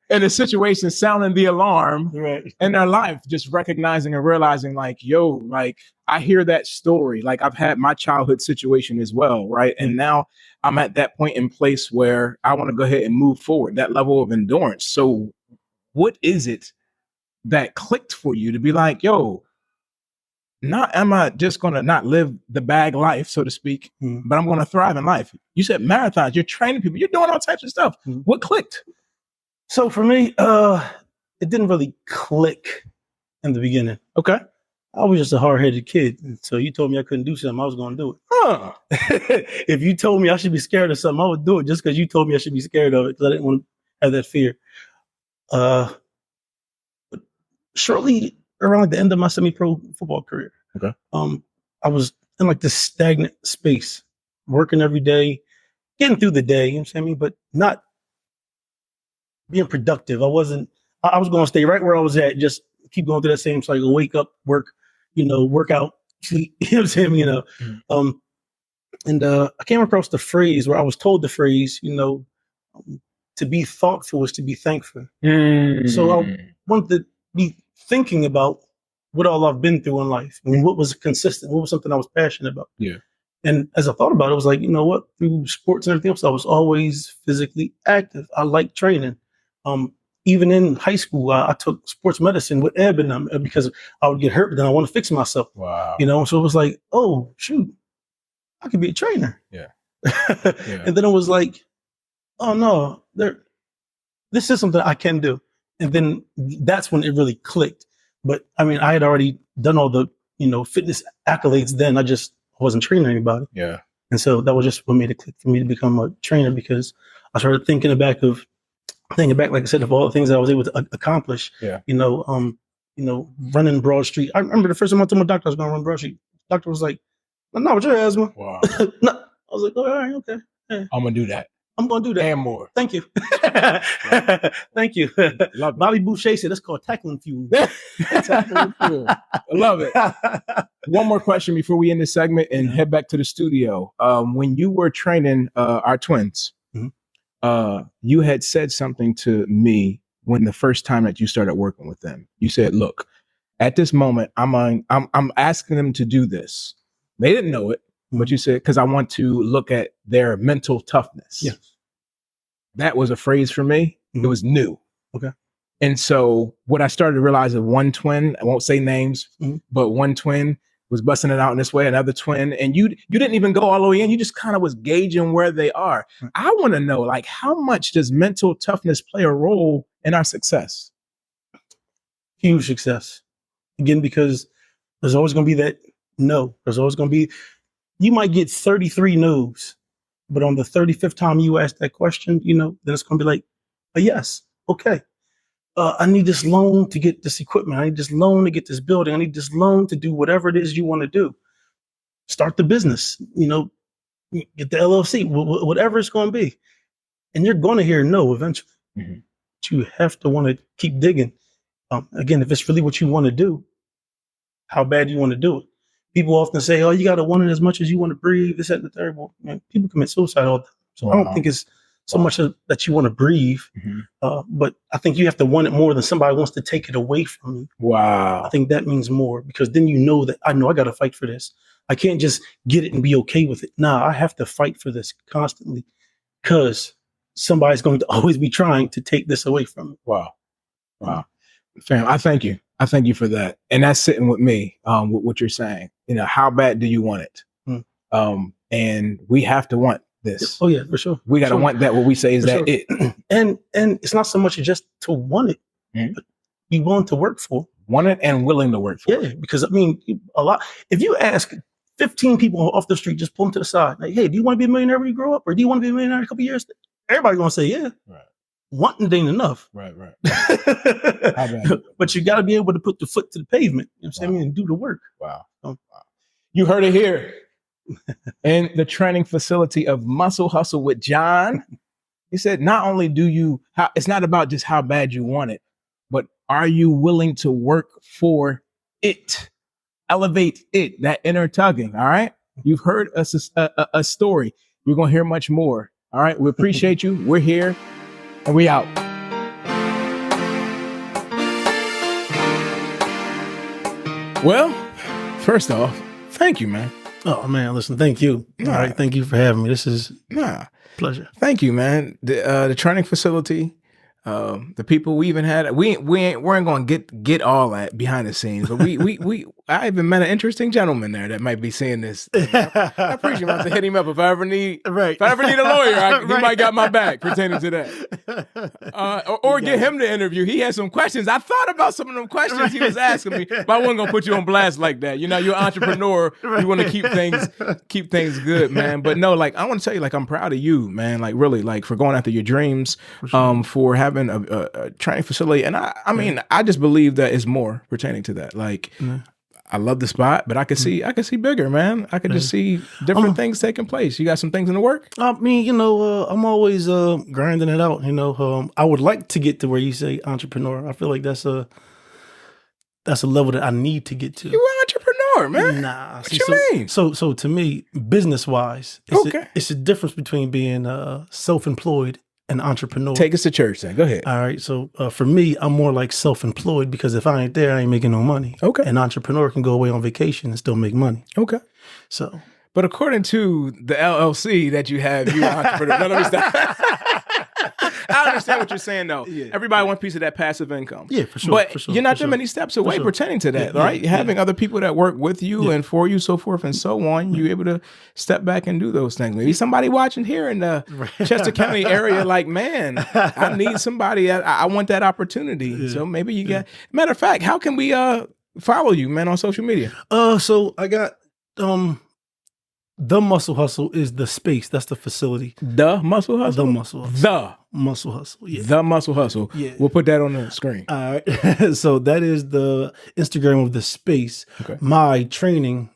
In a situation, sounding the alarm in their life, just recognizing and realizing like, yo, like I hear that story. Like I've had my childhood situation as well. Right. And now I'm at that point in place where I want to go ahead and move forward, that level of endurance. So what is it that clicked for you to be like, yo, not am I just going to not live the bag life, so to speak, but I'm going to thrive in life. You said marathons, you're training people, you're doing all types of stuff. What clicked? So for me, it didn't really click in the beginning. Okay. I was just a hard-headed kid. So you told me I couldn't do something, I was going to do it. Huh. If you told me I should be scared of something, I would do it just because you told me I should be scared of it, because I didn't want to have that fear. But shortly around like the end of my semi-pro football career, okay, I was in like this stagnant space, working every day, getting through the day, you know what I'm saying? But not being productive. I was going to stay right where I was at, just keep going through that same cycle, wake up, work, work out, sleep, you know what I'm saying? I came across the phrase where I was told the phrase, to be thoughtful is to be thankful. So I wanted to be thinking about what all I've been through in life. I mean, what was consistent, what was something I was passionate about. Yeah. And as I thought about it, I was like, you know what, through sports and everything else, I was always physically active. I liked training. Even in high school, I took sports medicine with Ebb and them because I would get hurt, but then I want to fix myself. Wow. So it was like, oh, shoot, I could be a trainer. Yeah. And then it was like, oh no, this is something I can do. And then that's when it really clicked. But I mean, I had already done all the, fitness accolades then. I just wasn't training anybody. Yeah. And so that was just what made it click for me to become a trainer, because I started thinking back, like I said, of all the things that I was able to accomplish. Yeah. Running Broad Street. I remember the first time I told my doctor I was going to run Broad Street. The doctor was like, "No, with your asthma." Wow. No. I was like, "Oh, all right, okay. Yeah. I'm gonna do that. I'm gonna do that and more. Thank you." Thank you. Love Bobby Boucher said that's called tackling fuel. Tackling fuel. I love it. One more question before we end this segment and head back to the studio. When you were training our twins, you had said something to me when the first time that you started working with them. You said, "Look, at this moment, I'm asking them to do this." They didn't know it, but you said, "Because I want to look at their mental toughness." Yes. That was a phrase for me. It was new. Okay. And so what I started to realize is one twin, I won't say names, but one twin was busting it out in this way, another twin, and you didn't even go all the way in. You just kind of was gauging where they are. I want to know, like, how much does mental toughness play a role in our success? Huge success. Again, because there's always going to be that no. There's always going to be, you might get 33 no's, but on the 35th time you ask that question, then it's going to be like a yes. Okay. I need this loan to get this equipment. I need this loan to get this building. I need this loan to do whatever it is you want to do. Start the business, get the LLC, whatever it's going to be. And you're going to hear no eventually. But you have to want to keep digging. Again, if it's really what you want to do, how bad you want to do it. People often say, "Oh, you got to want it as much as you want to breathe." This, that, and the third. Well, man, people commit suicide all the time. So I don't think it's so much that you want to breathe, but I think you have to want it more than somebody wants to take it away from you. Wow. I think that means more, because then you know that I got to fight for this. I can't just get it and be okay with it. Nah, I have to fight for this constantly, because somebody's going to always be trying to take this away from me. Wow. Fam, I thank you. I thank you for that. And that's sitting with me, with what you're saying. How bad do you want it? And we have to want this. Oh yeah, for sure. We got to want that. What we say is for that sure. it. And it's not so much just to want it, but be willing to work for it. Want it and willing to work for it. Yeah, because I mean, if you ask 15 people off the street, just pull them to the side, like, "Hey, do you want to be a millionaire when you grow up, or do you want to be a millionaire in a couple of years?" Everybody's gonna say, "Yeah." Right. Wanting ain't enough. Right. But you got to be able to put the foot to the pavement, you know what I'm saying, and do the work. Wow. You heard it here. In the training facility of Muscle Hustle with Jon. He said, not only it's not about just how bad you want it, but are you willing to work for it? Elevate it, that inner tugging. All right. You've heard a story. You're going to hear much more. All right. We appreciate you. We're here. And we out. Well, first off, thank you, man. Oh man, listen, thank you. All right, thank you for having me. This is pleasure. Thank you, man. The training facility, the people we even had, we weren't going to get all that behind the scenes, but we I even met an interesting gentleman there that might be seeing this. I appreciate him. I have to hit him up if I ever need a lawyer. He might got my back pertaining to that. Or get him to interview. He had some questions. I thought about some of them questions he was asking me, but I wasn't gonna put you on blast like that. You know, you're an entrepreneur. You want to keep things good, man. But no, like I want to tell you, like I'm proud of you, man. Like really, like for going after your dreams, for having a training facility. And I mean, I just believe that it's more pertaining to that. Like, I love the spot, but I could see bigger, man. I could just see different things taking place. You got some things in the work? I mean, you know, I'm always grinding it out. You know, I would like to get to where you say entrepreneur. I feel like that's a level that I need to get to. You an entrepreneur, man. Nah. What you mean? So to me, business wise, it's a difference between being self-employed and entrepreneur. Take us to church then. Go ahead. All right. So for me, I'm more like self-employed because if I ain't there, I ain't making no money. Okay. An entrepreneur can go away on vacation and still make money. Okay. So. But according to the LLC that you have, you're an entrepreneur. No, let me stop. I understand what you're saying, though. Yeah, everybody wants a piece of that passive income. Yeah, for sure. But you're not that many steps away pertaining to that, right? Having other people that work with you and for you, so forth and so on, you're able to step back and do those things. Maybe somebody watching here in the Chester County area, like, man, I need somebody. I want that opportunity. Yeah. So maybe you get. Matter of fact, how can we follow you, man, on social media? So I got The Muscle Hustle is the space. That's the facility. The Muscle Hustle? The Muscle Hustle. The Muscle Hustle. Yeah. The Muscle Hustle. Yeah. We'll put that on the screen. All right. So that is the Instagram of the space. Okay. My training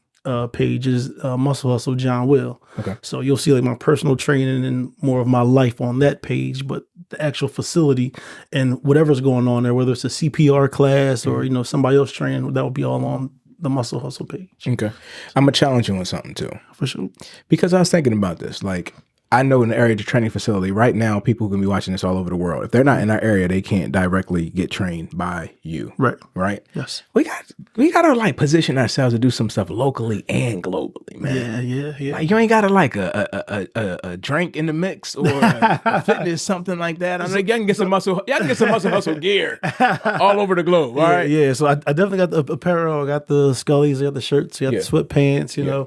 page is Muscle Hustle Jon Will. Okay. So you'll see like my personal training and more of my life on that page, but the actual facility and whatever's going on there, whether it's a CPR class or, you know, somebody else training, that will be all on the Muscle Hustle page. Okay. I'm going to challenge you on something too. For sure. Because I was thinking about this. Like, I know in the area of the training facility right now, people who can be watching this all over the world. If they're not in our area, they can't directly get trained by you. Right. Right? Yes. We got to like position ourselves to do some stuff locally and globally, man. Yeah. Like, you ain't got to like a drink in the mix or a fitness, something like that. I mean, y'all can get some muscle hustle gear all over the globe. All right. Yeah. So I definitely got the apparel. I got the Scullies. I got the shirts. I got the sweatpants, you know.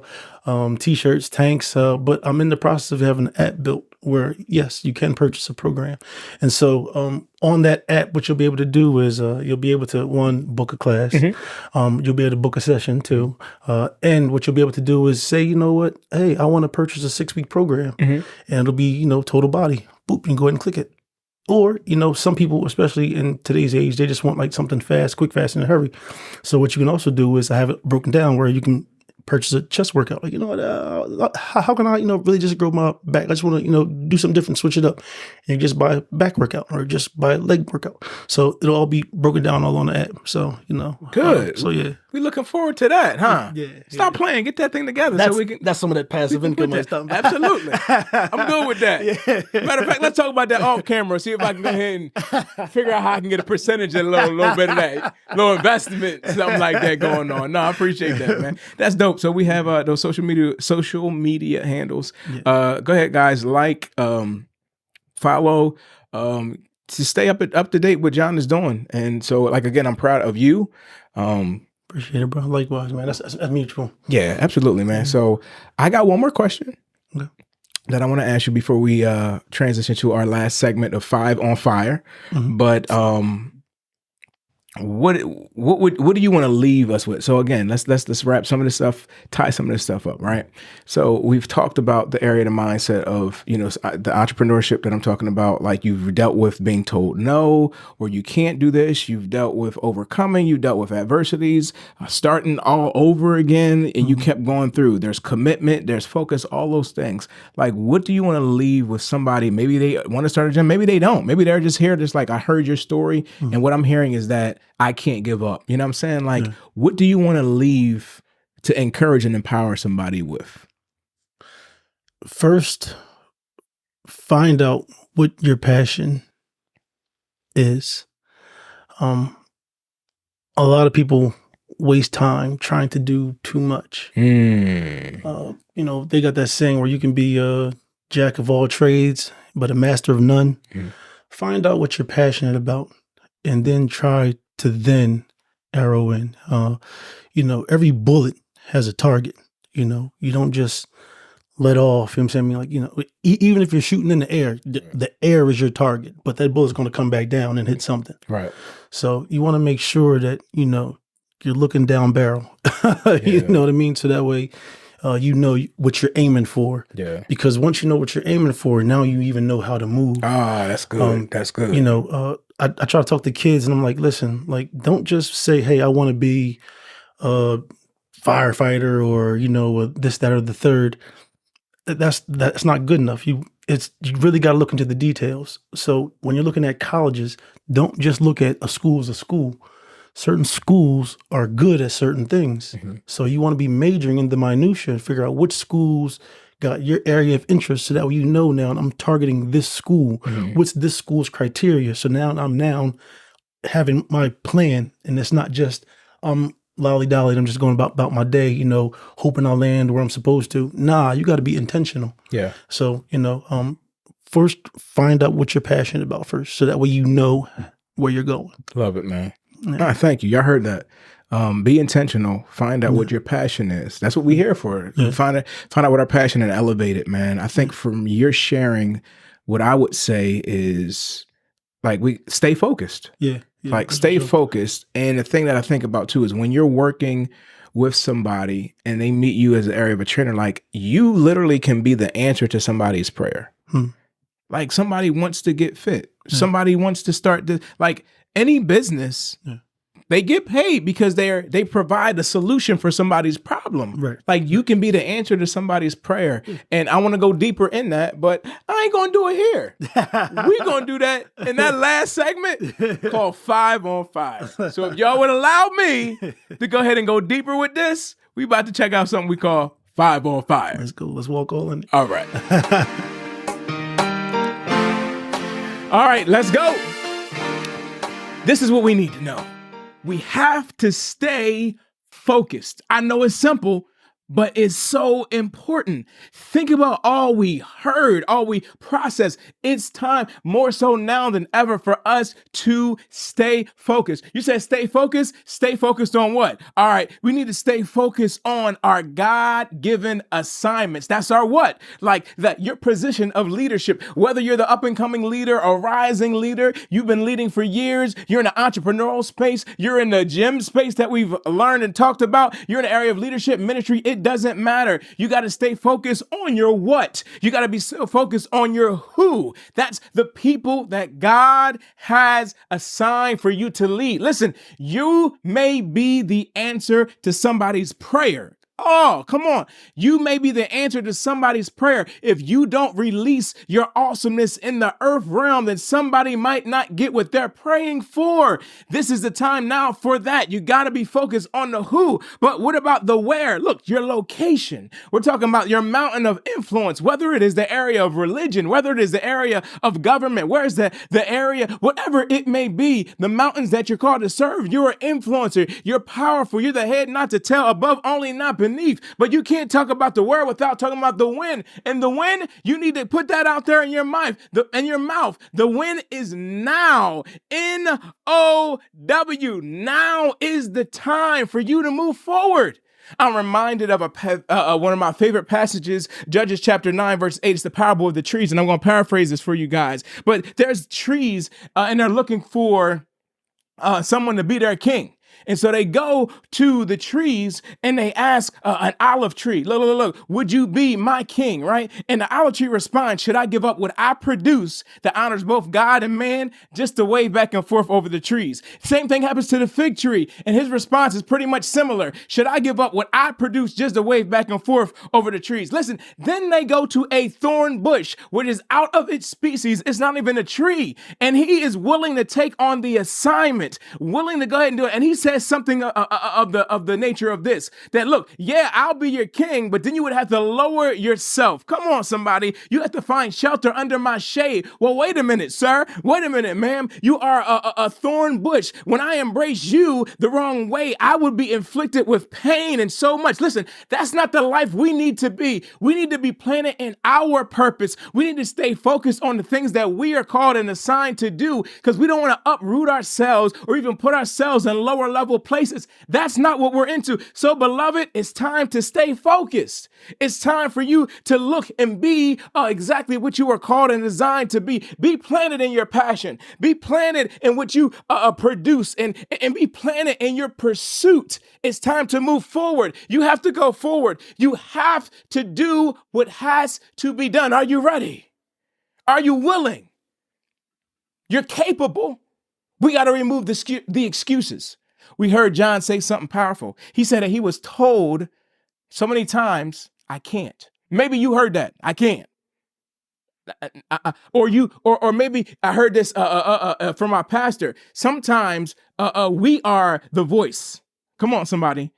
T-shirts, tanks, but I'm in the process of having an app built where, yes, you can purchase a program. And so on that app, what you'll be able to do is you'll be able to, one, book a class. Mm-hmm. You'll be able to book a session, too. And what you'll be able to do is say, you know what, hey, I want to purchase a 6-week program. Mm-hmm. And it'll be, you know, total body. Boop, you can go ahead and click it. Or, you know, some people, especially in today's age, they just want like something fast, quick, fast, in a hurry. So what you can also do is I have it broken down where you can purchase a chest workout. Like, you know what, how can I, you know, really just grow my back? I just want to, you know, do something different, switch it up. And you just buy a back workout or just buy a leg workout. So it'll all be broken down all on the app. So, you know. Good. So, yeah. We looking forward to that, huh? Yeah. Stop playing. Get that thing together that's, so we can. That's some of that passive income stuff. Absolutely. I'm good with that. Yeah. Matter of fact, let's talk about that off camera. See if I can go ahead and figure out how I can get a percentage of a little bit of that, little investment, something like that going on. No, I appreciate that, man. That's dope. So we have those social media handles. Yeah. Go ahead, guys. Like, follow, to stay up to date what Jon is doing. And so, like, again, I'm proud of you. Appreciate it, bro. Likewise, man. That's mutual. Yeah, absolutely, man. So I got one more question that I want to ask you before we transition to our last segment of 5 on Fire. Mm-hmm. But what do you want to leave us with? So again, let's wrap some of this stuff, tie some of this stuff up, right? So we've talked about the area of the mindset of, you know, the entrepreneurship that I'm talking about. Like, you've dealt with being told no, or you can't do this. You've dealt with overcoming. You dealt with adversities, starting all over again, and you kept going through. There's commitment, there's focus, all those things. Like, what do you want to leave with somebody? Maybe they want to start a gym. Maybe they don't. Maybe they're just here, just like, I heard your story, and what I'm hearing is that I can't give up. You know what I'm saying? Like, what do you want to leave to encourage and empower somebody with? First, find out what your passion is. A lot of people waste time trying to do too much. You know, they got that saying where you can be a jack of all trades, but a master of none. Find out what you're passionate about, and then try to then arrow in. Every bullet has a target. You don't just let off. You know what I'm saying? Like, even if you're shooting in the air, the air is your target, but that bullet's going to come back down and hit something. Right. So you want to make sure that, you're looking down barrel. You know what I mean? So that way, you know what you're aiming for. Yeah. Because once you know what you're aiming for, now you even know how to move. Ah, that's good. That's good. I try to talk to kids and I'm like, listen, like, don't just say, hey, I want to be a firefighter or, this, that, or the third. That's not good enough. You really got to look into the details. So when you're looking at colleges, don't just look at a school as a school. Certain schools are good at certain things. Mm-hmm. So you want to be majoring in the minutia and figure out which schools got your area of interest so that way now I'm targeting this school. Mm-hmm. What's this school's criteria? So now I'm having my plan, and it's not just lolly-dolly, I'm just going about my day, hoping I'll land where I'm supposed to. Nah, you got to be intentional. Yeah. So, first find out what you're passionate about first, so that way you know where you're going. Love it, man. Yeah. Thank you. Y'all heard that. Be intentional. Find out what your passion is. That's what we're here for. Yeah. Find out what our passion and elevate it, man. I think from your sharing, what I would say is like we stay focused. Yeah. Like stay focused. And the thing that I think about too is when you're working with somebody and they meet you as an area of a trainer, like you literally can be the answer to somebody's prayer. Like somebody wants to get fit. Somebody wants to start like any business. They get paid because they provide a solution for somebody's problem. Right. Like you can be the answer to somebody's prayer. And I want to go deeper in that, but I ain't going to do it here. We're going to do that in that last segment called 5 on 5. So if y'all would allow me to go ahead and go deeper with this, we about to check out something we call 5 on 5. Let's go. Let's walk all in. All right. All right, let's go. This is what we need to know. We have to stay focused. I know it's simple, but it's so important. Think about all we heard, all we processed. It's time more so now than ever for us to stay focused. You said stay focused? Stay focused on what? All right, we need to stay focused on our God-given assignments. That's our what? Like that your position of leadership, whether you're the up-and-coming leader or rising leader, you've been leading for years, you're in the entrepreneurial space, you're in the gym space that we've learned and talked about, you're in the area of leadership, ministry, it doesn't matter. You got to stay focused on your what. You got to be so focused on your who. That's the people that God has assigned for you to lead. Listen, you may be the answer to somebody's prayer. Oh, come on. You may be the answer to somebody's prayer. If you don't release your awesomeness in the earth realm, then somebody might not get what they're praying for. This is the time now for that. You got to be focused on the who. But what about the where? Look, your location. We're talking about your mountain of influence, whether it is the area of religion, whether it is the area of government, where is the area, whatever it may be, the mountains that you're called to serve. You're an influencer. You're powerful. You're the head, not to tail, above only, not beneath. But you can't talk about the where without talking about the when. And the when, you need to put that out there in your mouth. The when is now. N-O-W. Now is the time for you to move forward. I'm reminded of one of my favorite passages, Judges chapter 9, verse 8. It's the parable of the trees. And I'm going to paraphrase this for you guys. But there's trees and they're looking for someone to be their king. And so they go to the trees and they ask an olive tree, look, would you be my king, right? And the olive tree responds, should I give up what I produce that honors both God and man, just to wave back and forth over the trees? Same thing happens to the fig tree. And his response is pretty much similar. Should I give up what I produce just to wave back and forth over the trees? Listen, then they go to a thorn bush, which is out of its species. It's not even a tree. And he is willing to take on the assignment, willing to go ahead and do it. And he says something of the nature of this, that look, yeah, I'll be your king, but then you would have to lower yourself. Come on, somebody. You have to find shelter under my shade. Well, wait a minute, sir. Wait a minute, ma'am. You are a thorn bush. When I embrace you the wrong way, I would be inflicted with pain and so much. Listen, that's not the life we need to be. We need to be planted in our purpose. We need to stay focused on the things that we are called and assigned to do, because we don't want to uproot ourselves or even put ourselves in lower level places. That's not what we're into. So, beloved, it's time to stay focused. It's time for you to look and be exactly what you are called and designed to be. Be planted in your passion. Be planted in what you produce and be planted in your pursuit. It's time to move forward. You have to go forward. You have to do what has to be done. Are you ready? Are you willing? You're capable. We got to remove the excuses. We heard John say something powerful. He said that he was told so many times, I can't. Maybe you heard that. I can't. Or maybe I heard this from our pastor. Sometimes we are the voice. Come on, somebody.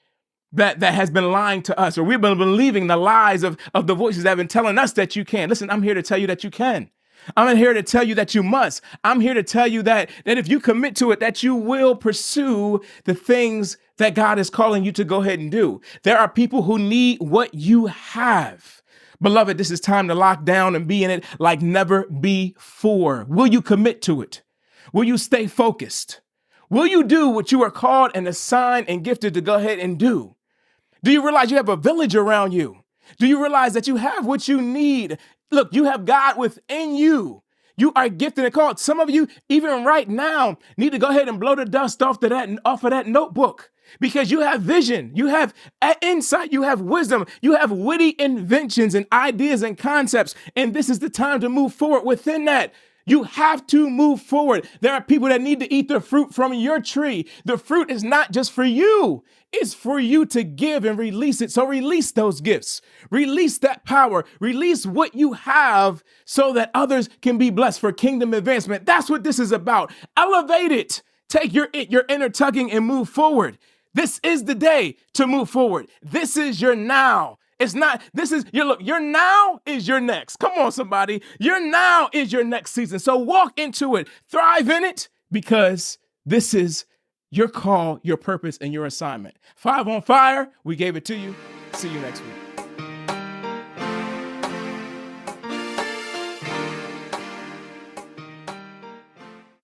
That has been lying to us, or we've been believing the lies of the voices that have been telling us that you can. Listen, I'm here to tell you that you can. I'm here to tell you that you must. I'm here to tell you that if you commit to it, that you will pursue the things that God is calling you to go ahead and do. There are people who need what you have. Beloved, this is time to lock down and be in it like never before. Will you commit to it? Will you stay focused? Will you do what you are called and assigned and gifted to go ahead and do? Do you realize you have a village around you? Do you realize that you have what you need? Look, you have God within you. You are gifted and called. Some of you, even right now, need to go ahead and blow the dust off of that notebook, because you have vision, you have insight, you have wisdom, you have witty inventions and ideas and concepts. And this is the time to move forward within that. You have to move forward. There are people that need to eat the fruit from your tree. The fruit is not just for you. It's for you to give and release it. So release those gifts. Release that power. Release what you have so that others can be blessed for kingdom advancement. That's what this is about. Elevate it. Take your inner tugging and move forward. This is the day to move forward. This is your now. It's not, this is your now is your next. Come on, somebody. Your now is your next season. So walk into it, thrive in it, because this is your call, your purpose, and your assignment. 5 on Fire. We gave it to you. See you next week.